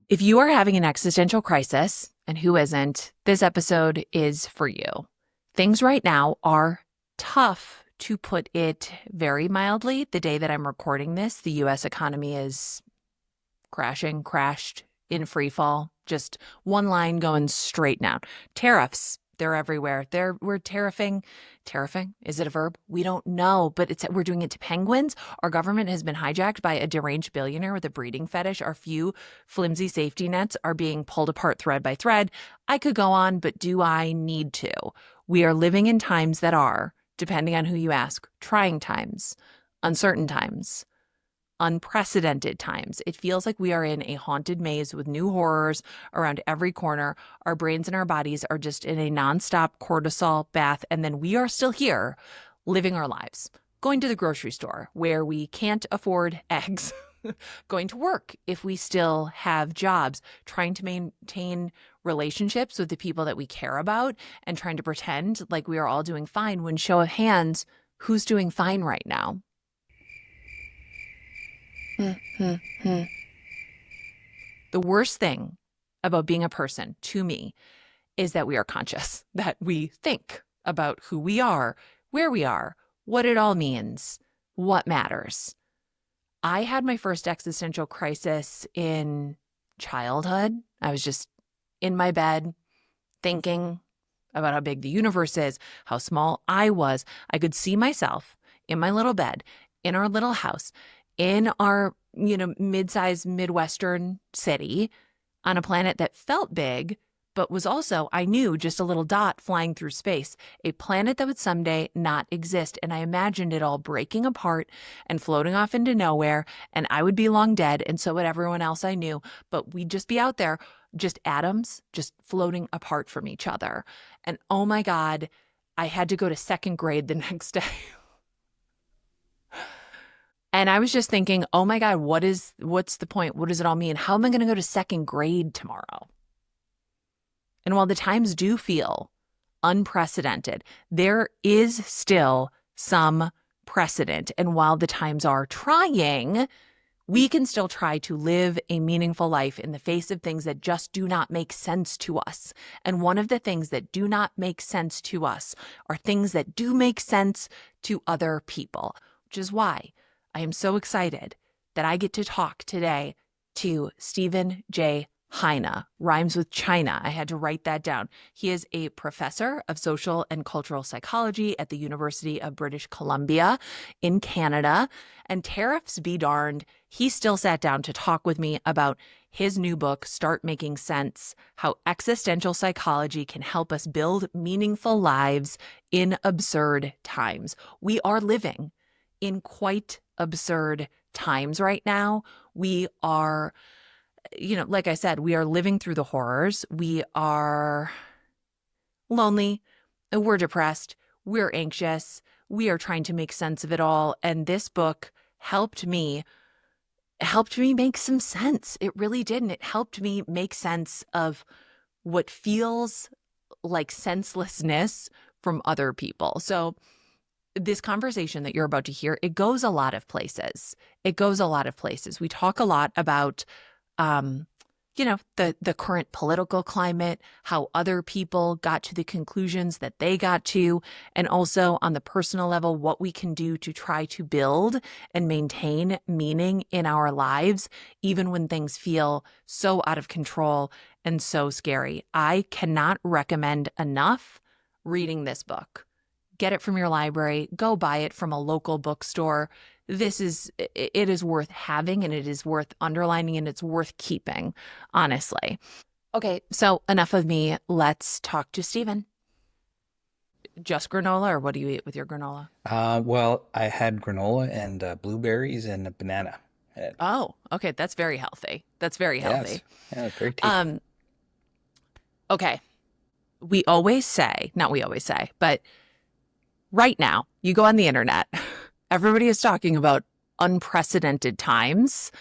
If you are having an existential crisis, and who isn't, this episode is for you. Things right now are tough, to put it very mildly. The day that I'm recording this, the US economy is crashed in free fall, just one line going straight down. Tariffs, they're everywhere. We're tariffing. Is it a verb? We don't know, but we're doing it to penguins. Our government has been hijacked by a deranged billionaire with a breeding fetish. Our few flimsy safety nets are being pulled apart thread by thread. I could go on, but do I need to? We are living in times that are, depending on who you ask, trying times, uncertain times, unprecedented times. It feels like we are in a haunted maze with new horrors around every corner. Our brains and our bodies are just in a nonstop cortisol bath. And then we are still here living our lives, going to the grocery store where we can't afford eggs, going to work if we still have jobs, trying to maintain relationships with the people that we care about, and trying to pretend like we are all doing fine when, show of hands, who's doing fine right now? The worst thing about being a person, to me, is that we are conscious, that we think about who we are, where we are, what it all means, what matters. I had my first existential crisis in childhood. I was just in my bed thinking about how big the universe is, how small I was. I could see myself in my little bed, in our little house, in our, mid-sized Midwestern city on a planet that felt big, but was also, I knew, just a little dot flying through space, a planet that would someday not exist. And I imagined it all breaking apart and floating off into nowhere, and I would be long dead, and so would everyone else I knew. But we'd just be out there, just atoms, just floating apart from each other. And oh my God, I had to go to second grade the next day. And I was just thinking, oh my God, what's the point? What does it all mean? How am I going to go to second grade tomorrow? And while the times do feel unprecedented, there is still some precedent. And while the times are trying, we can still try to live a meaningful life in the face of things that just do not make sense to us. And one of the things that do not make sense to us are things that do make sense to other people, which is why I am so excited that I get to talk today to Stephen J. Heine. Rhymes with China. I had to write that down. He is a professor of social and cultural psychology at the University of British Columbia in Canada. And tariffs be darned, he still sat down to talk with me about his new book, Start Making Sense: How Existential Psychology Can Help Us Build Meaningful Lives in Absurd Times. We are living in quite absurd times right now. We are, like I said, we are living through the horrors. We are lonely. We're depressed. We're anxious. We are trying to make sense of it all. And this book helped me make some sense. It really did. And it helped me make sense of what feels like senselessness from other people. So this conversation that you're about to hear, it goes a lot of places. We talk a lot about, the current political climate, how other people got to the conclusions that they got to, and also on the personal level, what we can do to try to build and maintain meaning in our lives, even when things feel so out of control and so scary. I cannot recommend enough reading this book. Get it from your library, go buy it from a local bookstore. It is worth having, and it is worth underlining, and it's worth keeping, honestly. Okay, so enough of me. Let's talk to Stephen. Just granola, or what do you eat with your granola? Well, I had granola and blueberries and a banana. Oh, okay, that's very healthy. Yes, yeah, very tasty. Um, okay, not we always say, but right now, you go on the internet, everybody is talking about unprecedented times.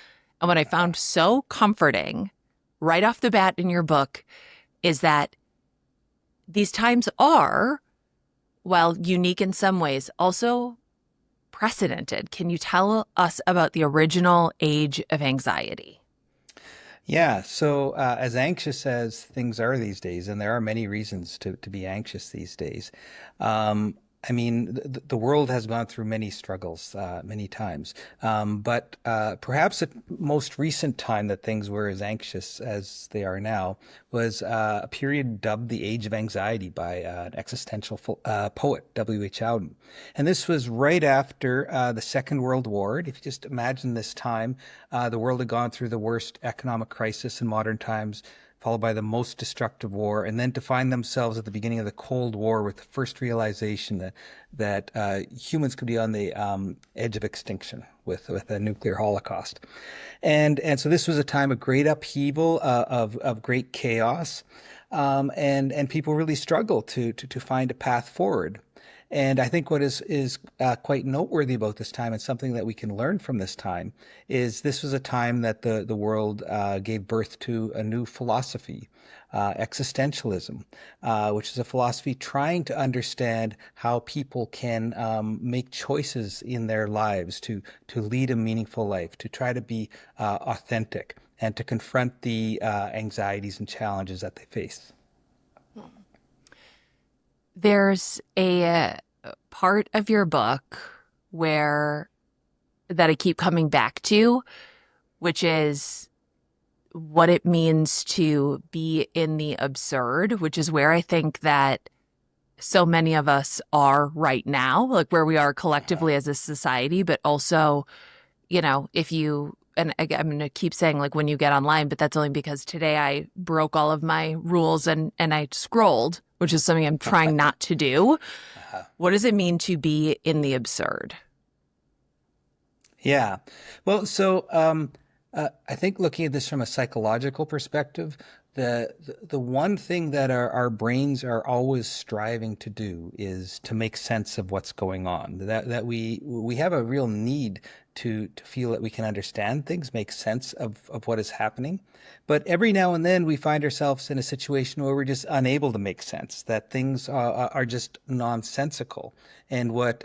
And what I found so comforting right off the bat in your book is that these times are, while unique in some ways, also precedented. Can you tell us about the original age of anxiety? Yeah, so as anxious as things are these days, and there are many reasons to be anxious these days, um, I mean, the world has gone through many struggles, many times. But perhaps the most recent time that things were as anxious as they are now was a period dubbed the Age of Anxiety by an existential poet, W.H. Auden. And this was right after the Second World War. And if you just imagine this time, the world had gone through the worst economic crisis in modern times, followed by the most destructive war, and then to find themselves at the beginning of the Cold War with the first realization that humans could be on the edge of extinction with a nuclear holocaust. And so this was a time of great upheaval, of great chaos, and people really struggled to find a path forward. And I think what is quite noteworthy about this time, and something that we can learn from this time, is this was a time that the world gave birth to a new philosophy, existentialism, which is a philosophy trying to understand how people can make choices in their lives to lead a meaningful life, to try to be authentic, and to confront the anxieties and challenges that they face. There's a part of your book where that I keep coming back to, which is what it means to be in the absurd, which is where I think that so many of us are right now, like where we are Uh-huh. collectively as a society, but also, if you, and I'm going to keep saying like when you get online, but that's only because today I broke all of my rules and I scrolled, which is something I'm trying not to do. Uh-huh. What does it mean to be in the absurd? Yeah. Well, I think looking at this from a psychological perspective, the one thing that our brains are always striving to do is to make sense of what's going on. That we have a real need to feel that we can understand things, make sense of what is happening. But every now and then we find ourselves in a situation where we're just unable to make sense, that things are just nonsensical. And what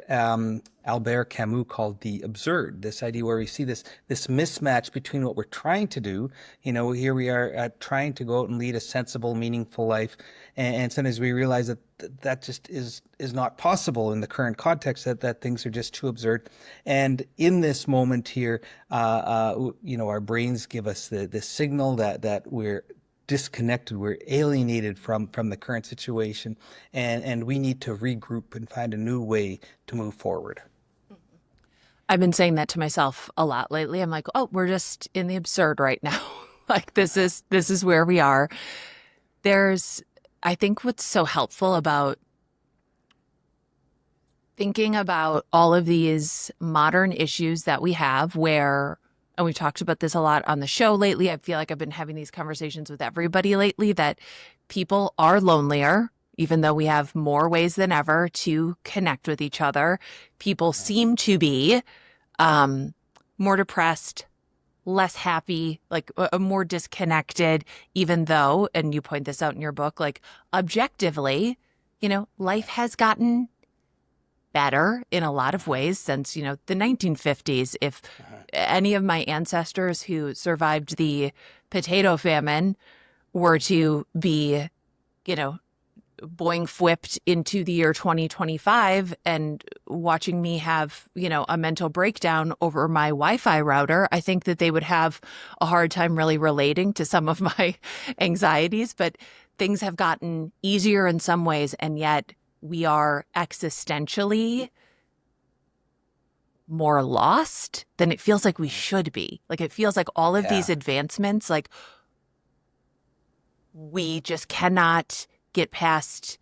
Albert Camus called the absurd, this idea where we see this mismatch between what we're trying to do. Here we are trying to go out and lead a sensible, meaningful life, and sometimes we realize that that just is not possible in the current context. That things are just too absurd. And in this moment here, our brains give us the signal that we're disconnected, we're alienated from the current situation, and we need to regroup and find a new way to move forward. I've been saying that to myself a lot lately. I'm like, oh, we're just in the absurd right now. Like this is where we are. There's I think what's so helpful about thinking about all of these modern issues that we have where, and we've talked about this a lot on the show lately. I feel like I've been having these conversations with everybody lately that people are lonelier, even though we have more ways than ever to connect with each other. People seem to be um, more depressed, less happy, like more disconnected, even though, and you point this out in your book, like objectively, life has gotten better in a lot of ways since, the 1950s. If any of my ancestors who survived the potato famine were to be, you know, boing flipped into the year 2025 and watching me have, a mental breakdown over my Wi-Fi router, I think that they would have a hard time really relating to some of my anxieties. But things have gotten easier in some ways, and yet we are existentially more lost than it feels like we should be. Like it feels like all of these Yeah. advancements, like we just cannot get past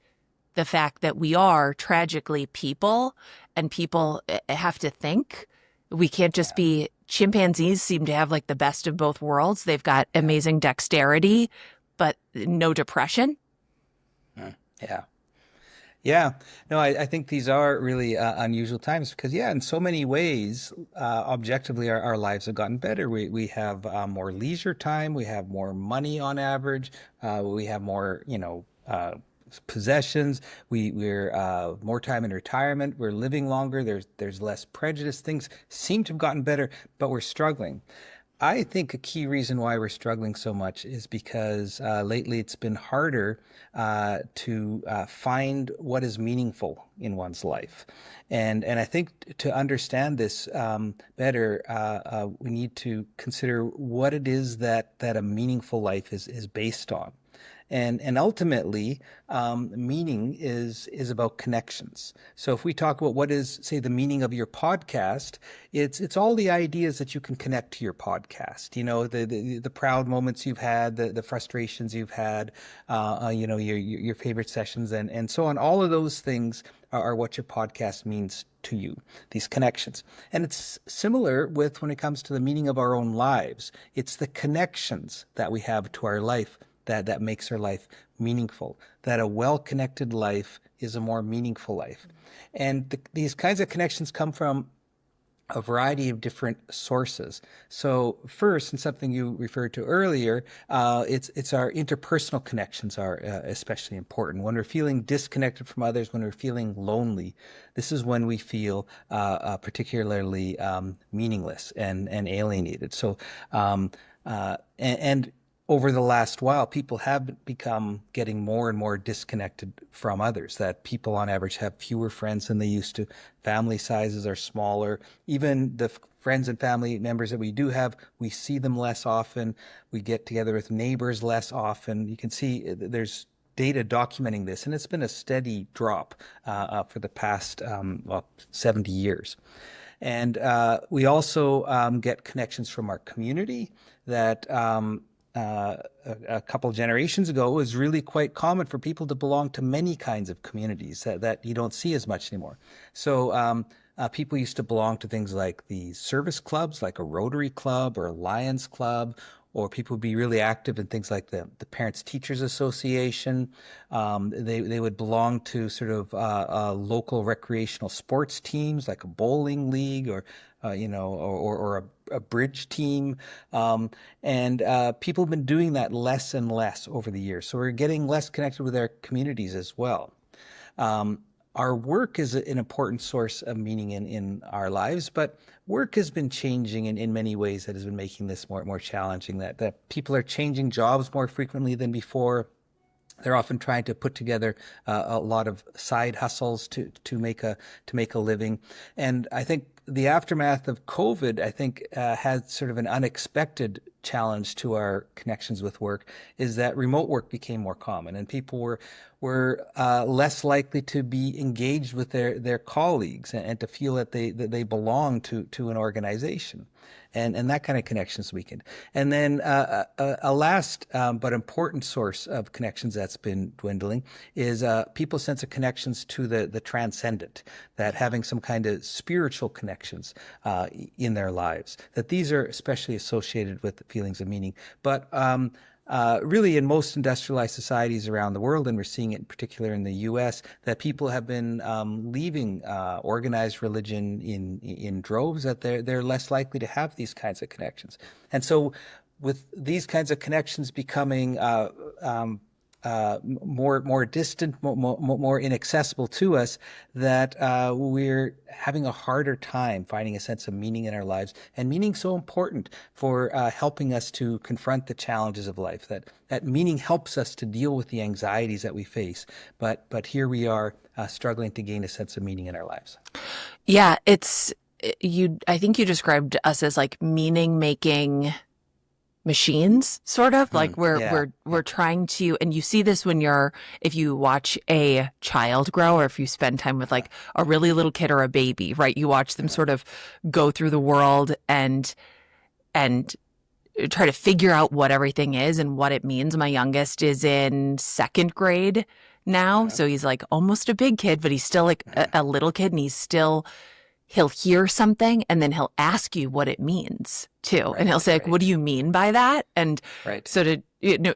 the fact that we are tragically people and people have to think. We can't just Yeah. be chimpanzees seem to have like the best of both worlds. They've got Yeah. amazing dexterity, but no depression. Mm. Yeah. Yeah, no, I think these are really unusual times because, yeah, in so many ways, objectively, our lives have gotten better. We have more leisure time, we have more money on average, we have more, possessions. We're more time in retirement. We're living longer. There's less prejudice. Things seem to have gotten better, but we're struggling. I think a key reason why we're struggling so much is because lately it's been harder to find what is meaningful in one's life, and I think to understand this better, we need to consider what it is that a meaningful life is based on. And ultimately, meaning is about connections. So if we talk about what is, say, the meaning of your podcast, it's all the ideas that you can connect to your podcast. You know, the proud moments you've had, the frustrations you've had, you know, your favorite sessions, and so on. All of those things are what your podcast means to you, these connections. And it's similar with when it comes to the meaning of our own lives. It's the connections that we have to our life that makes our life meaningful, that a well-connected life is a more meaningful life. And these kinds of connections come from a variety of different sources. So first, and something you referred to earlier, it's our interpersonal connections are especially important. When we're feeling disconnected from others, when we're feeling lonely, this is when we feel particularly meaningless and alienated. So, and over the last while, people have become getting more and more disconnected from others, that people on average have fewer friends than they used to. Family sizes are smaller. Even the friends and family members that we do have, we see them less often. We get together with neighbors less often. You can see there's data documenting this, and it's been a steady drop for the past 70 years. And we also get connections from our community that a couple generations ago, it was really quite common for people to belong to many kinds of communities that you don't see as much anymore. So people used to belong to things like the service clubs, like a Rotary Club or a Lions Club, or people would be really active in things like the Parents Teachers Association. They would belong to sort of local recreational sports teams like a bowling league or you know, or a bridge team. And people have been doing that less and less over the years. So we're getting less connected with our communities as well. Um, our work is an important source of meaning in our lives, but work has been changing in many ways that has been making this more challenging, that people are changing jobs more frequently than before. They're often trying to put together a lot of side hustles to make a living, and I think the aftermath of COVID, I think, had sort of an unexpected challenge to our connections with work. Is that remote work became more common, and people were less likely to be engaged with their colleagues and to feel that they belong to an organization. And that kind of connections weakened. And then a last but important source of connections that's been dwindling is people's sense of connections to the transcendent, that having some kind of spiritual connections in their lives, that these are especially associated with feelings of meaning. But really, in most industrialized societies around the world, and we're seeing it in particular in the U.S., that people have been leaving organized religion in droves. That they're less likely to have these kinds of connections, and so with these kinds of connections becoming more distant, more inaccessible to us, that we're having a harder time finding a sense of meaning in our lives, and meaning so important for helping us to confront the challenges of life. That meaning helps us to deal with the anxieties that we face, but here we are struggling to gain a sense of meaning in our lives. Yeah, it's you. I think you described us as like meaning making machines, sort of like we're Yeah, we're yeah, we're trying to, and you see this when if you watch a child grow, or if you spend time with like a really little kid or a baby, right? You watch them sort of go through the world and try to figure out what everything is and what it means. My youngest is in second grade now, uh-huh, so he's like almost a big kid, but he's still like a little kid, and he'll hear something and then he'll ask you what it means too. And he'll right, say, like, what right, do you mean by that? And right. so to,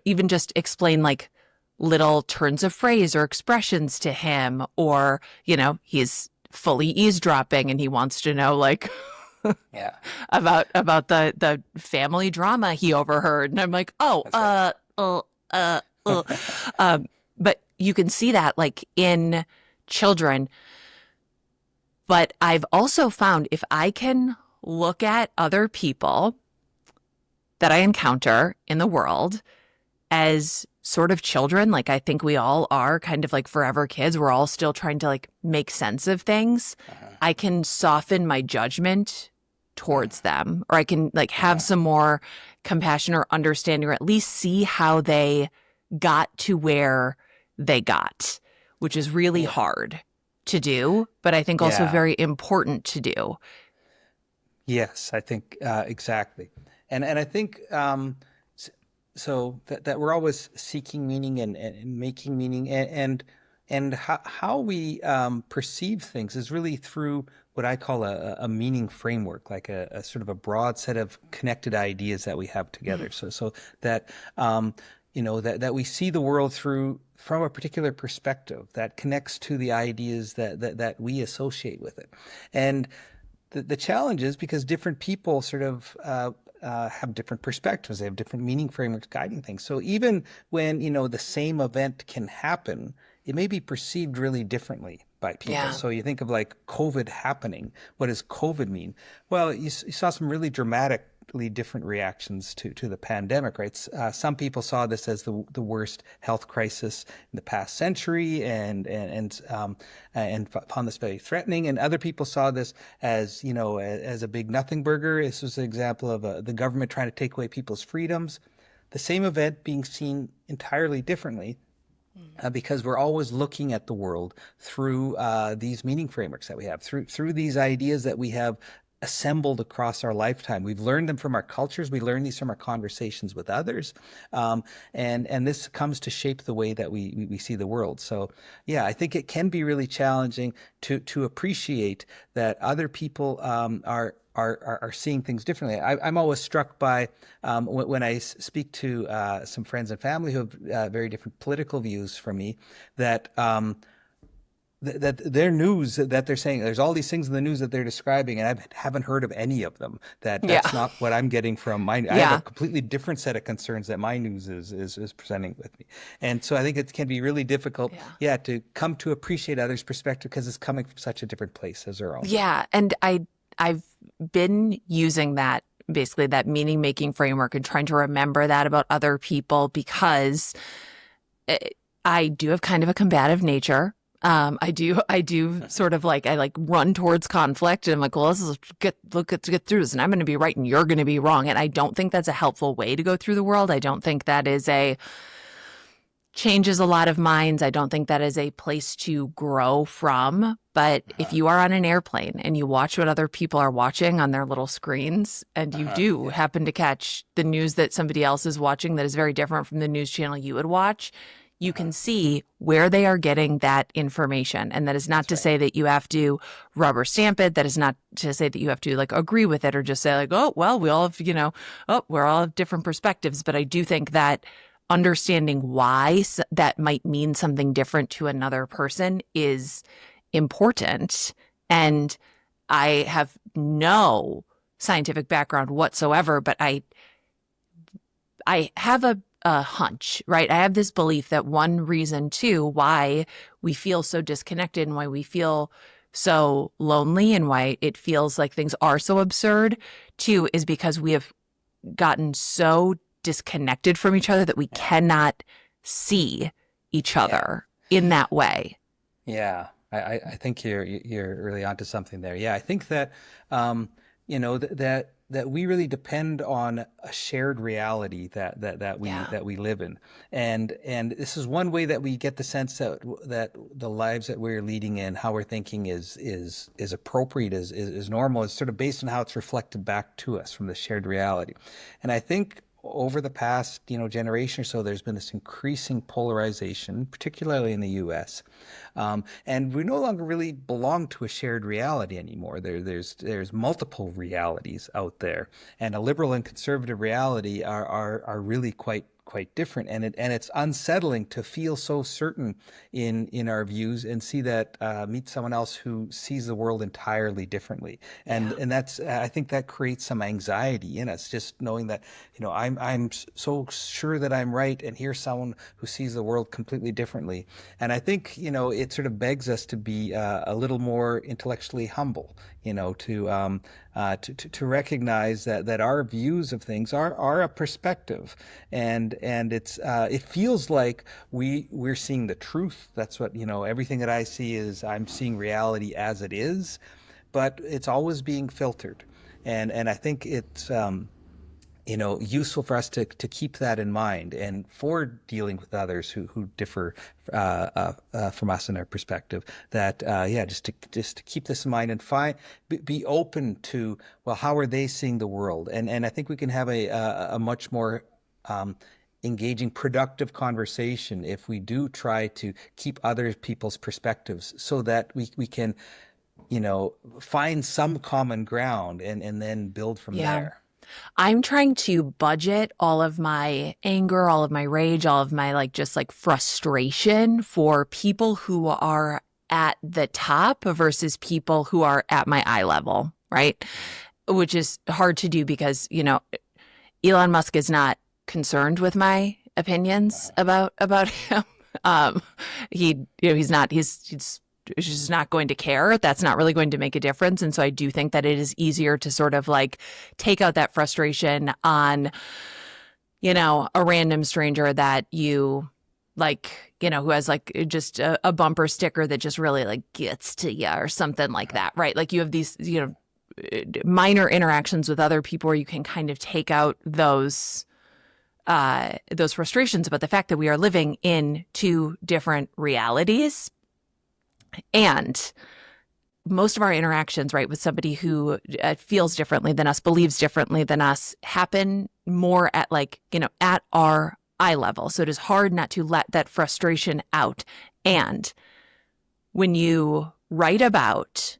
even just explain like little turns of phrase or expressions to him, or, he's fully eavesdropping and he wants to know like Yeah, about the family drama he overheard. And I'm like, oh, that's right. uh. Um, but you can see that like in children. But I've also found if I can look at other people that I encounter in the world as sort of children, like I think we all are kind of like forever kids, we're all still trying to like make sense of things. Uh-huh. I can soften my judgment Mm. towards them, or I can like have Yeah. some more compassion or understanding, or at least see how they got to where they got, which is really Yeah. hard to do, but I think also Yeah. very important to do. Yes, I think exactly. And I think s- so that we're always seeking meaning and making meaning and how we perceive things is really through what I call a meaning framework, like a sort of a broad set of connected ideas that we have together. So that that we see the world through from a particular perspective that connects to the ideas that we associate with it. And the challenge is because different people sort of have different perspectives. They have different meaning frameworks guiding things. So even when, the same event can happen, it may be perceived really differently by people. Yeah. So you think of like COVID happening. What does COVID mean? Well, you saw some really dramatically different reactions to the pandemic, right? Some people saw this as the worst health crisis in the past century, and found this very threatening. And other people saw this as as a big nothing burger. This was an example of the government trying to take away people's freedoms. The same event being seen entirely differently because we're always looking at the world through these meaning frameworks that we have, through these ideas that we have assembled across our lifetime. We've learned them from our cultures. We learn these from our conversations with others, and this comes to shape the way that we see the world. So, yeah, I think it can be really challenging to appreciate that other people are seeing things differently. I'm always struck by when I speak to some friends and family who have very different political views from me, that that their news that they're saying there's all these things in the news that they're describing, and I haven't heard of any of them. Yeah. That's not what I'm getting from my. I have a Yeah. completely different set of concerns that my news is presenting with me, and so I think it can be really difficult, Yeah. yeah, to come to appreciate others' perspective because it's coming from such a different place as our own. Yeah. And I've been using that basically that meaning making framework and trying to remember that about other people because eh, I do have kind of a combative nature. I do sort of like I like run towards conflict and I'm like, well, let's get through this and I'm going to be right and you're going to be wrong. And I don't think that's a helpful way to go through the world. I don't think that is a changes a lot of minds. I don't think that is a place to grow from. But if Uh-huh. you are on an airplane and you watch what other people are watching on their little screens, and you Uh-huh. do Yeah. happen to catch the news that somebody else is watching that is very different from the news channel you would watch, you Uh-huh. can see where they are getting that information. And that is not That's to right. say that you have to rubber stamp it. That is not to say that you have to like agree with it or just say like, oh, well, we all have, oh, we're all have different perspectives. But I do think that understanding why that might mean something different to another person is important. And I have no scientific background whatsoever, but I have a hunch, right? I have this belief that one reason too why we feel so disconnected and why we feel so lonely and why it feels like things are so absurd too is because we have gotten so disconnected from each other that we Yeah. cannot see each Yeah. other in that way. Yeah, I think you're really onto something there. Yeah, I think that um, that we really depend on a shared reality Yeah. that we live in, and this is one way that we get the sense that the lives that we're leading in, how we're thinking is appropriate, is normal, is sort of based on how it's reflected back to us from the shared reality, and I think over the past, generation or so, there's been this increasing polarization, particularly in the U.S. And we no longer really belong to a shared reality anymore. There's multiple realities out there, and a liberal and conservative reality are really quite different, and it's unsettling to feel so certain in our views and see that meet someone else who sees the world entirely differently, Yeah. and that's I think that creates some anxiety in us, just knowing that I'm so sure that I'm right, and here's someone who sees the world completely differently, and I think it sort of begs us to be a little more intellectually humble, to recognize that our views of things are a perspective, and it feels like we're seeing the truth. That's what everything that I see is I'm seeing reality as it is, but it's always being filtered, and I think it's useful for us to keep that in mind, and for dealing with others who differ from us in our perspective. That yeah, just to keep this in mind and be open to, well, how are they seeing the world, and I think we can have a much more um, engaging, productive conversation if we do try to keep other people's perspectives, so that we can find some common ground and then build from Yeah. there. I'm trying to budget all of my anger, all of my rage, all of my like just like frustration for people who are at the top versus people who are at my eye level, right? Which is hard to do because, Elon Musk is not concerned with my opinions about him. Um, he's just not going to care. That's not really going to make a difference. And so I do think that it is easier to sort of like take out that frustration on, a random stranger that you like, who has like just a bumper sticker that just really like gets to you or something like that, right? Like you have these, minor interactions with other people where you can kind of take out those frustrations about the fact that we are living in two different realities, and most of our interactions, right, with somebody who feels differently than us, believes differently than us, happen more at like, at our eye level. So it is hard not to let that frustration out. And when you write about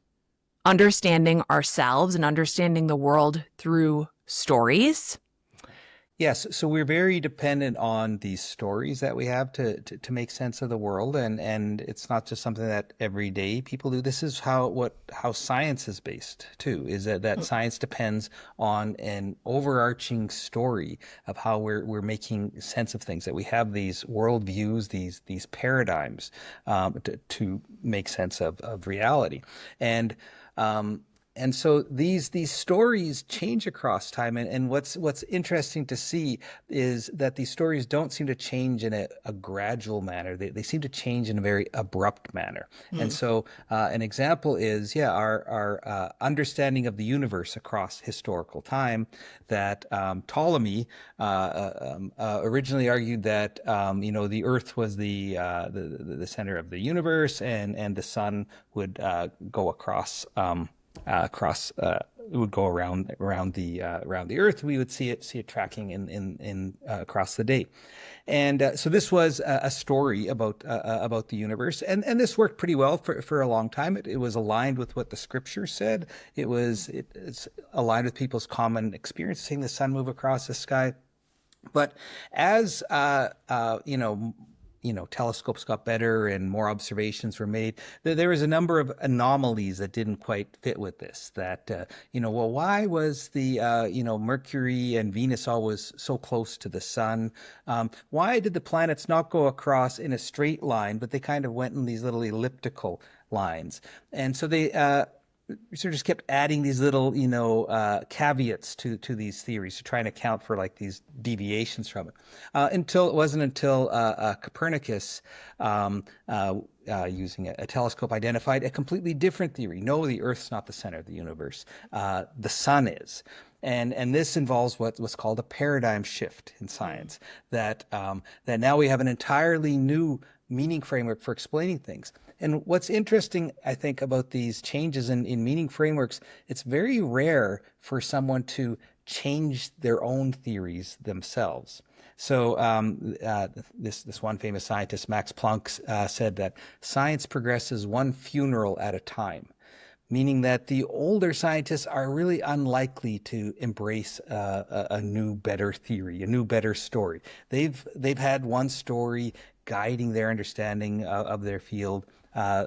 understanding ourselves and understanding the world through stories. Yes, so we're very dependent on these stories that we have to make sense of the world, and it's not just something that everyday people do. This is how science is based too, is that science depends on an overarching story of how we're making sense of things, that we have these worldviews, these paradigms to make sense of reality. And um, and so these stories change across time, and what's interesting to see is that these stories don't seem to change in a gradual manner. They seem to change in a very abrupt manner. And Mm. so an example is, yeah, our understanding of the universe across historical time. That Ptolemy originally argued that the Earth was the center of the universe, and the sun would go across it would go around the Earth. We would see it tracking in across the day, and so this was a story about the universe, and this worked pretty well for a long time. It was aligned with what the scripture said. It's aligned with people's common experience, seeing the sun move across the sky. But as telescopes got better and more observations were made, there was a number of anomalies that didn't quite fit with this. That well, why was the Mercury and Venus always so close to the sun? Why did the planets not go across in a straight line, but they kind of went in these little elliptical lines? And so they sort of just kept adding these little, caveats to these theories to try and account for like these deviations from it. Until Copernicus, using a telescope, identified a completely different theory. No, the Earth's not the center of the universe. The sun is. And this involves what's called a paradigm shift in science. That now we have an entirely new meaning framework for explaining things. And what's interesting, I think, about these changes in meaning frameworks, it's very rare for someone to change their own theories themselves. So this one famous scientist, Max Planck, said that science progresses one funeral at a time, meaning that the older scientists are really unlikely to embrace a new, better theory, a new, better story. They've had one story guiding their understanding of their field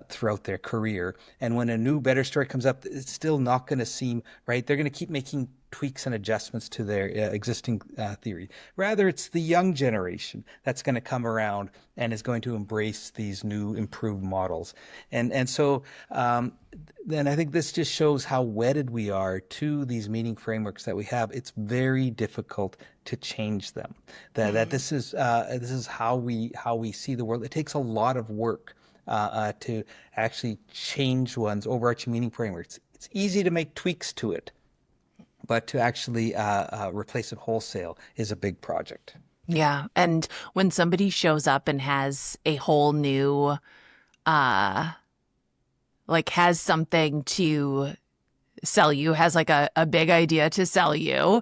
throughout their career. And when a new, better story comes up, it's still not going to seem right. They're going to keep making tweaks and adjustments to their existing theory. Rather, it's the young generation that's going to come around and is going to embrace these new, improved models. And so then I think this just shows how wedded we are to these meaning frameworks that we have. It's very difficult to change them. That this is how we see the world. It takes a lot of work to actually change one's overarching meaning frameworks. It's easy to make tweaks to it, but to actually replace it wholesale is a big project. Yeah. And when somebody shows up and has a whole new, uh, like has something to sell you, has like a big idea to sell you,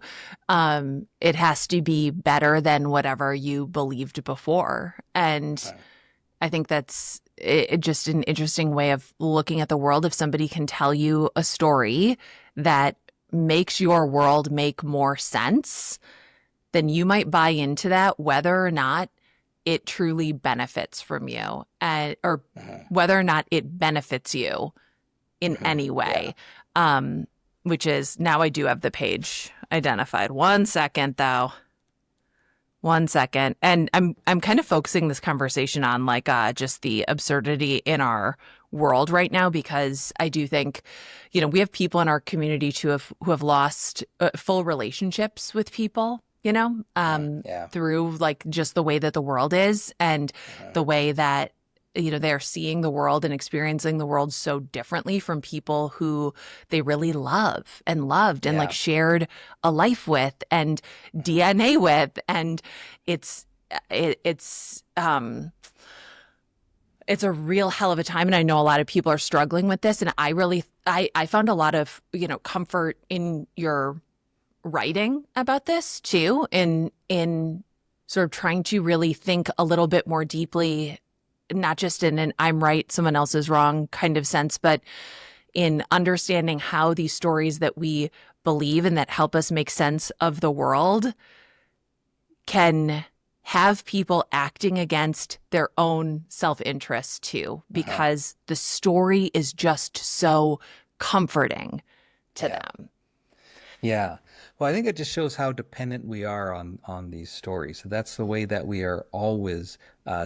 it has to be better than whatever you believed before. And I think that's just an interesting way of looking at the world. If somebody can tell you a story that makes your world make more sense, then you might buy into that, whether or not it truly benefits from you, or whether or not it benefits you in any Yeah. way. Which is, now I do have the page identified. One second though. One second. And I'm kind of focusing this conversation on like just the absurdity in our world right now, because I do think, we have people in our community who have lost full relationships with people, Yeah. through like just the way that the world is, and the way that they're seeing the world and experiencing the world so differently from people who they really love and loved and like Yeah. shared a life with and DNA with. And it's it, it's a real hell of a time. And I know a lot of people are struggling with this. And I found a lot of, comfort in your writing about this too, in sort of trying to really think a little bit more deeply, not just in an I'm right, someone else is wrong kind of sense, but in understanding how these stories that we believe and that help us make sense of the world can have people acting against their own self-interest too, because the story is just so comforting to Yeah. them. Yeah. Well, I think it just shows how dependent we are on these stories. That's the way that we are always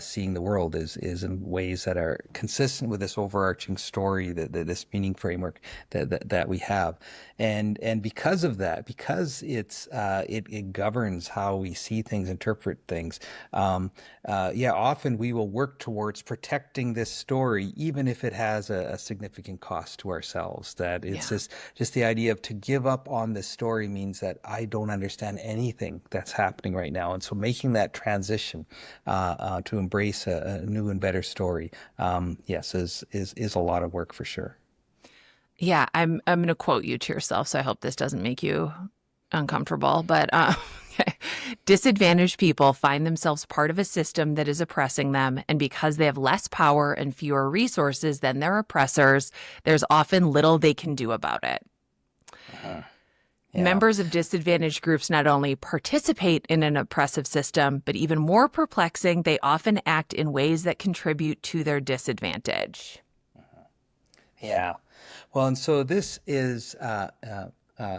seeing the world is in ways that are consistent with this overarching story, that this meaning framework that we have, and because of that, because it governs how we see things, interpret things. Yeah, often we will work towards protecting this story, even if it has a significant cost to ourselves. That it's Yeah. just the idea of to give up on this story means that I don't understand anything that's happening right now. And so making that transition to embrace a new and better story, yes, is a lot of work for sure. Yeah, I'm going to quote you to yourself, so I hope this doesn't make you uncomfortable. But okay. Disadvantaged people find themselves part of a system that is oppressing them, and because they have less power and fewer resources than their oppressors, there's often little they can do about it. Uh-huh. Yeah. Members of disadvantaged groups not only participate in an oppressive system, but even more perplexing, they often act in ways that contribute to their disadvantage. Yeah. Well, and so this is a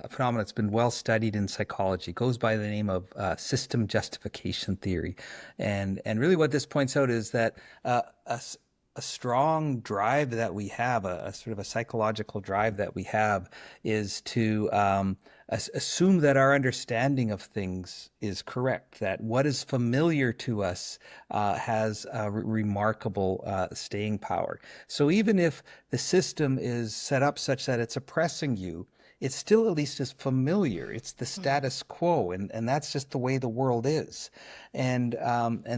phenomenon that's been well studied in psychology. It goes by the name of system justification theory, and really what this points out is that a strong drive that we have, a sort of a psychological drive that we have, is to assume that our understanding of things is correct, that what is familiar to us has remarkable staying power. So even if the system is set up such that it's oppressing you, it's still at least is familiar. It's the status quo, and that's just the way the world is, and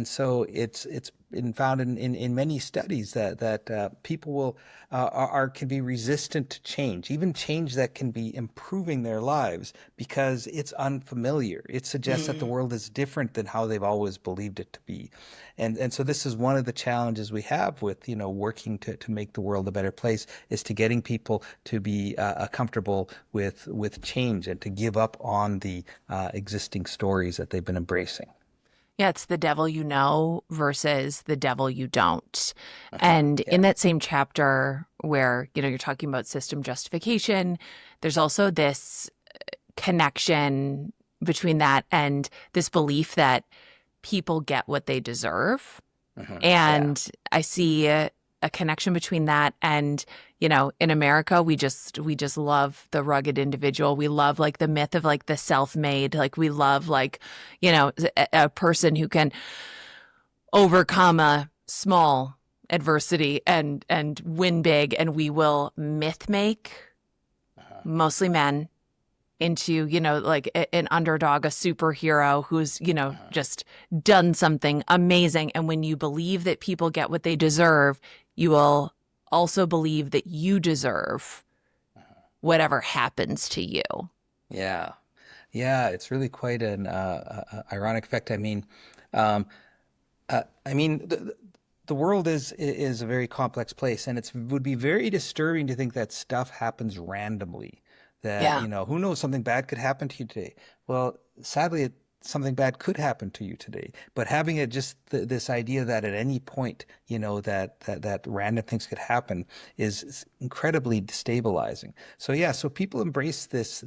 so it's been found in many studies that people will can be resistant to change, even change that can be improving their lives because it's unfamiliar. It suggests that the Mm. world is different than how they've always believed it to be. And so this is one of the challenges we have with, working to make the world a better place, is to getting people to be comfortable with change and to give up on the existing stories that they've been embracing. Yeah, it's the devil you know versus the devil you don't. Uh-huh. And in Yeah. that same chapter where, you're talking about system justification, there's also this connection between that and this belief that people get what they deserve. Yeah. And I see a connection between that and, in America, we just love the rugged individual. We love like the myth of like the self-made. Like we love like, a person who can overcome a small adversity and win big. And we will myth make Uh-huh. mostly men into, like an underdog, a superhero who's, Uh-huh. just done something amazing. And when you believe that people get what they deserve, you will also believe that you deserve Uh-huh. whatever happens to you. Yeah. Yeah, it's really quite an ironic effect. Um, the world is a very complex place, and it would be very disturbing to think that stuff happens randomly. That, Yeah. who knows, something bad could happen to you today. Well, sadly, something bad could happen to you today. But having it just this idea that at any point, that random things could happen is incredibly destabilizing. So yeah, so people embrace this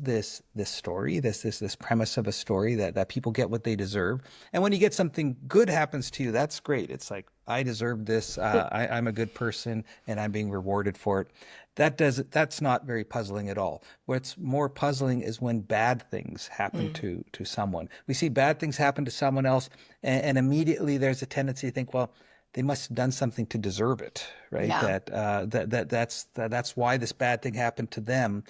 story, this premise of a story that people get what they deserve. And when you get something good happens to you, that's great. It's like, I deserve this. I'm a good person and I'm being rewarded for it. That's not very puzzling at all. What's more puzzling is when bad things happen Mm. to someone. We see bad things happen to someone else, and immediately there's a tendency to think, well, they must have done something to deserve it, right? Yeah. That's why this bad thing happened to them,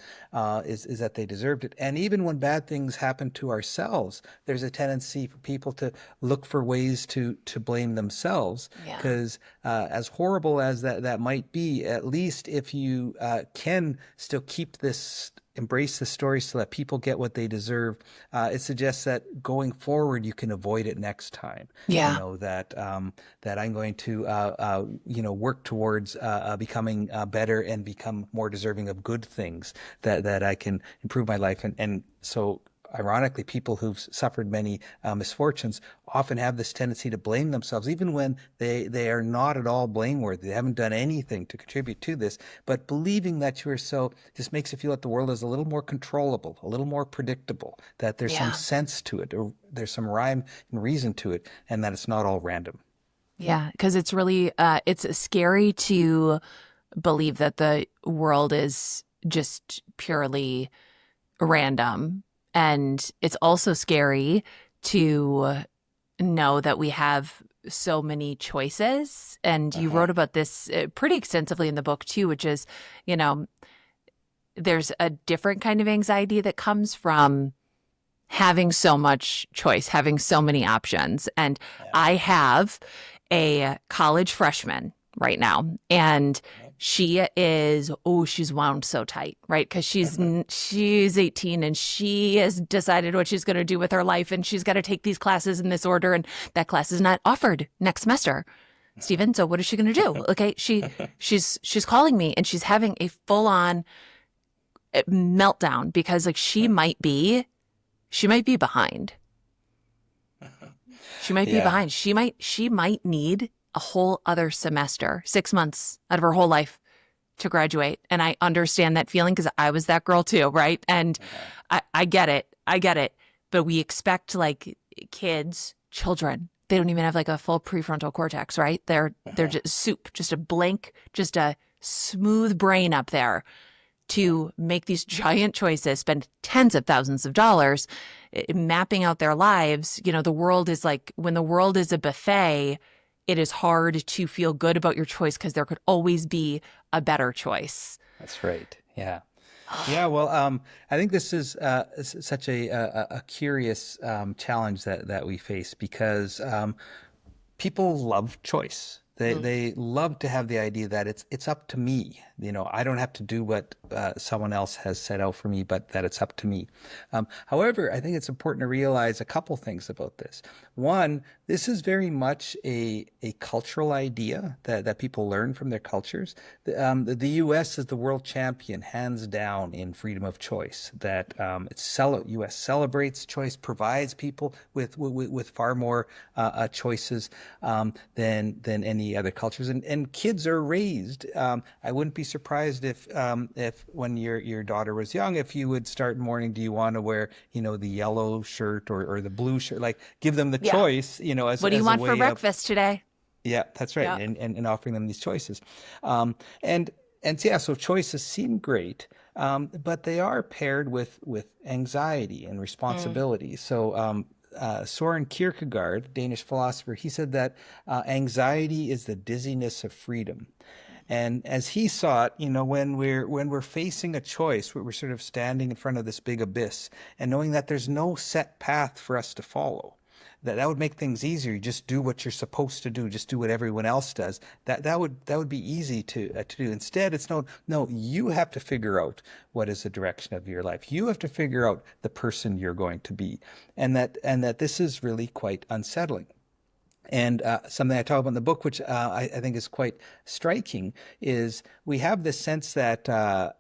is that they deserved it. And even when bad things happen to ourselves, there's a tendency for people to look for ways to blame themselves, Yeah. because as horrible as that might be, at least if you can still keep this embrace the story so that people get what they deserve, it suggests that going forward you can avoid it next time. Yeah. That I'm going to work towards becoming better and become more deserving of good things, that I can improve my life. And so ironically, people who've suffered many misfortunes often have this tendency to blame themselves, even when they are not at all blameworthy. They haven't done anything to contribute to this, but believing that you are so just makes you feel that the world is a little more controllable, a little more predictable, that there's some Yeah. sense to it, or there's some rhyme and reason to it, and that it's not all random. Yeah. Because it's really, it's scary to believe that the world is just purely random. And it's also scary to know that we have so many choices. And you Uh-huh. wrote about this pretty extensively in the book, too, which is, you know, there's a different kind of anxiety that comes from having so much choice, having so many options. And Yeah. I have a college freshman right now, and she's wound so tight, right? Because she's 18 and she has decided what she's going to do with her life, and she's got to take these classes in this order, and that class is not offered next semester. Stephen, so what is she going to do? Okay, she's calling me and she's having a full on meltdown because like she might be behind. She might be Yeah. behind. She might need a whole other semester, 6 months out of her whole life to graduate. And I understand that feeling because I was that girl too, right? And Uh-huh. I get it. I get it. But we expect like children, they don't even have like a full prefrontal cortex, right? They're Uh-huh. just soup, just a blank, just a smooth brain up there Uh-huh. to make these giant choices, spend tens of thousands of dollars mapping out their lives. The world is like when the world is a buffet, it is hard to feel good about your choice because there could always be a better choice. That's right. Yeah. Yeah, well, I think this is such a curious challenge that we face, because people love choice. They Mm. they love to have the idea that it's up to me. I don't have to do what someone else has set out for me, but that it's up to me. However, I think it's important to realize a couple things about this. One, this is very much a cultural idea that people learn from their cultures. The U.S. is the world champion, hands down, in freedom of choice. That U.S. celebrates choice, provides people with far more choices than any other cultures. And kids are raised. I wouldn't be surprised if when your daughter was young, if you would start morning, do you want to wear the yellow shirt or the blue shirt? Like give them the Yeah. choice, What do you as a want for way of breakfast today? yeah, that's right, Yeah. and offering them these choices, um, and yeah, so choices seem great, but they are paired with anxiety and Mm. responsibility. So Soren Kierkegaard, Danish philosopher, he said that anxiety is the dizziness of freedom. And as he saw it, when we're facing a choice, we're sort of standing in front of this big abyss, and knowing that there's no set path for us to follow, that would make things easier. You just do what you're supposed to do. Just do what everyone else does. That would be easy to do. Instead, it's no. You have to figure out what is the direction of your life. You have to figure out the person you're going to be, and that this is really quite unsettling. And something I talk about in the book, which I think is quite striking, is we have this sense that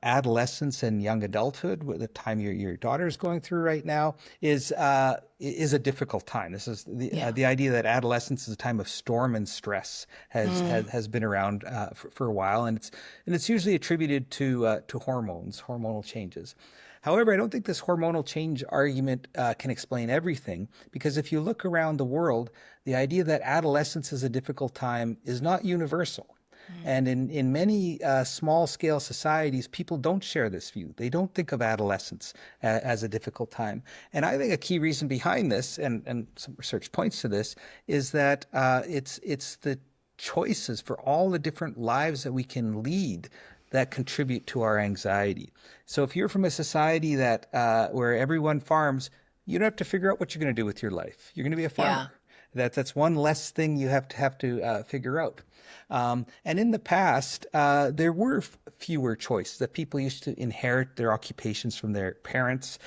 adolescence and young adulthood, the time your daughter is going through right now, is a difficult time. This is Yeah. the idea that adolescence is a time of storm and stress Mm. has been around for a while, and it's usually attributed to hormonal changes. However, I don't think this hormonal change argument can explain everything, because if you look around the world, the idea that adolescence is a difficult time is not universal. Mm. And in many small scale societies, people don't share this view. They don't think of adolescence as a difficult time. And I think a key reason behind this, and some research points to this, is that it's the choices for all the different lives that we can lead that contribute to our anxiety. So if you're from a society that where everyone farms, you don't have to figure out what you're going to do with your life. You're going to be a Yeah. farmer. That's one less thing you have to figure out. And in the past, there were fewer choices that people used to inherit their occupations from their parents.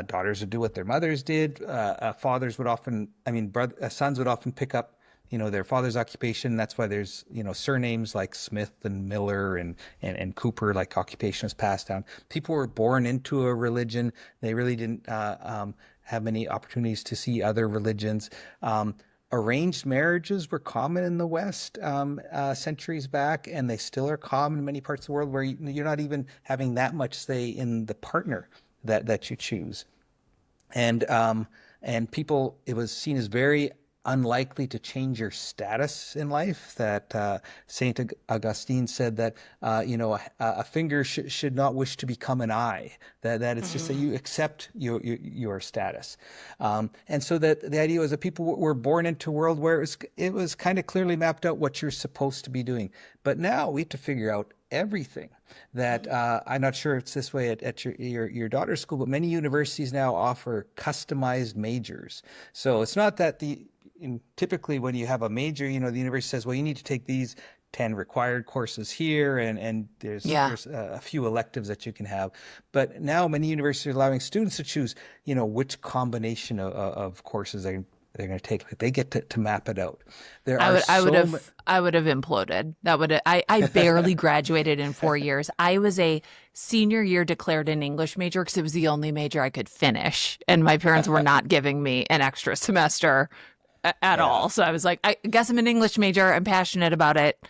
Daughters would do what their mothers did. Fathers would often, I mean, sons would often pick up, their father's occupation. That's why there's, surnames like Smith and Miller and Cooper, like occupation was passed down. People were born into a religion. They really didn't have many opportunities to see other religions. Arranged marriages were common in the West centuries back, and they still are common in many parts of the world where you're not even having that much say in the partner that you choose. And people, it was seen as very unlikely to change your status in life. That Saint Augustine said that a finger should not wish to become an eye. That it's just that Mm. you accept your status. And so that the idea was that people were born into a world where it was kind of clearly mapped out what you're supposed to be doing. But now we have to figure out everything. That I'm not sure it's this way at your daughter's school, but many universities now offer customized majors. So it's not that typically when you have a major, the university says, well, you need to take these 10 required courses here, and there's Yeah. there's a few electives that you can have. But now many universities are allowing students to choose, which combination of courses they're going to take. Like they get to map it out. There I are would I would so many. have I would have imploded. That would I barely graduated in 4 years. I was a senior year declared an English major because it was the only major I could finish, and my parents were not giving me an extra semester at Yeah. all. So I was like, I guess I'm an English major. I'm passionate about it.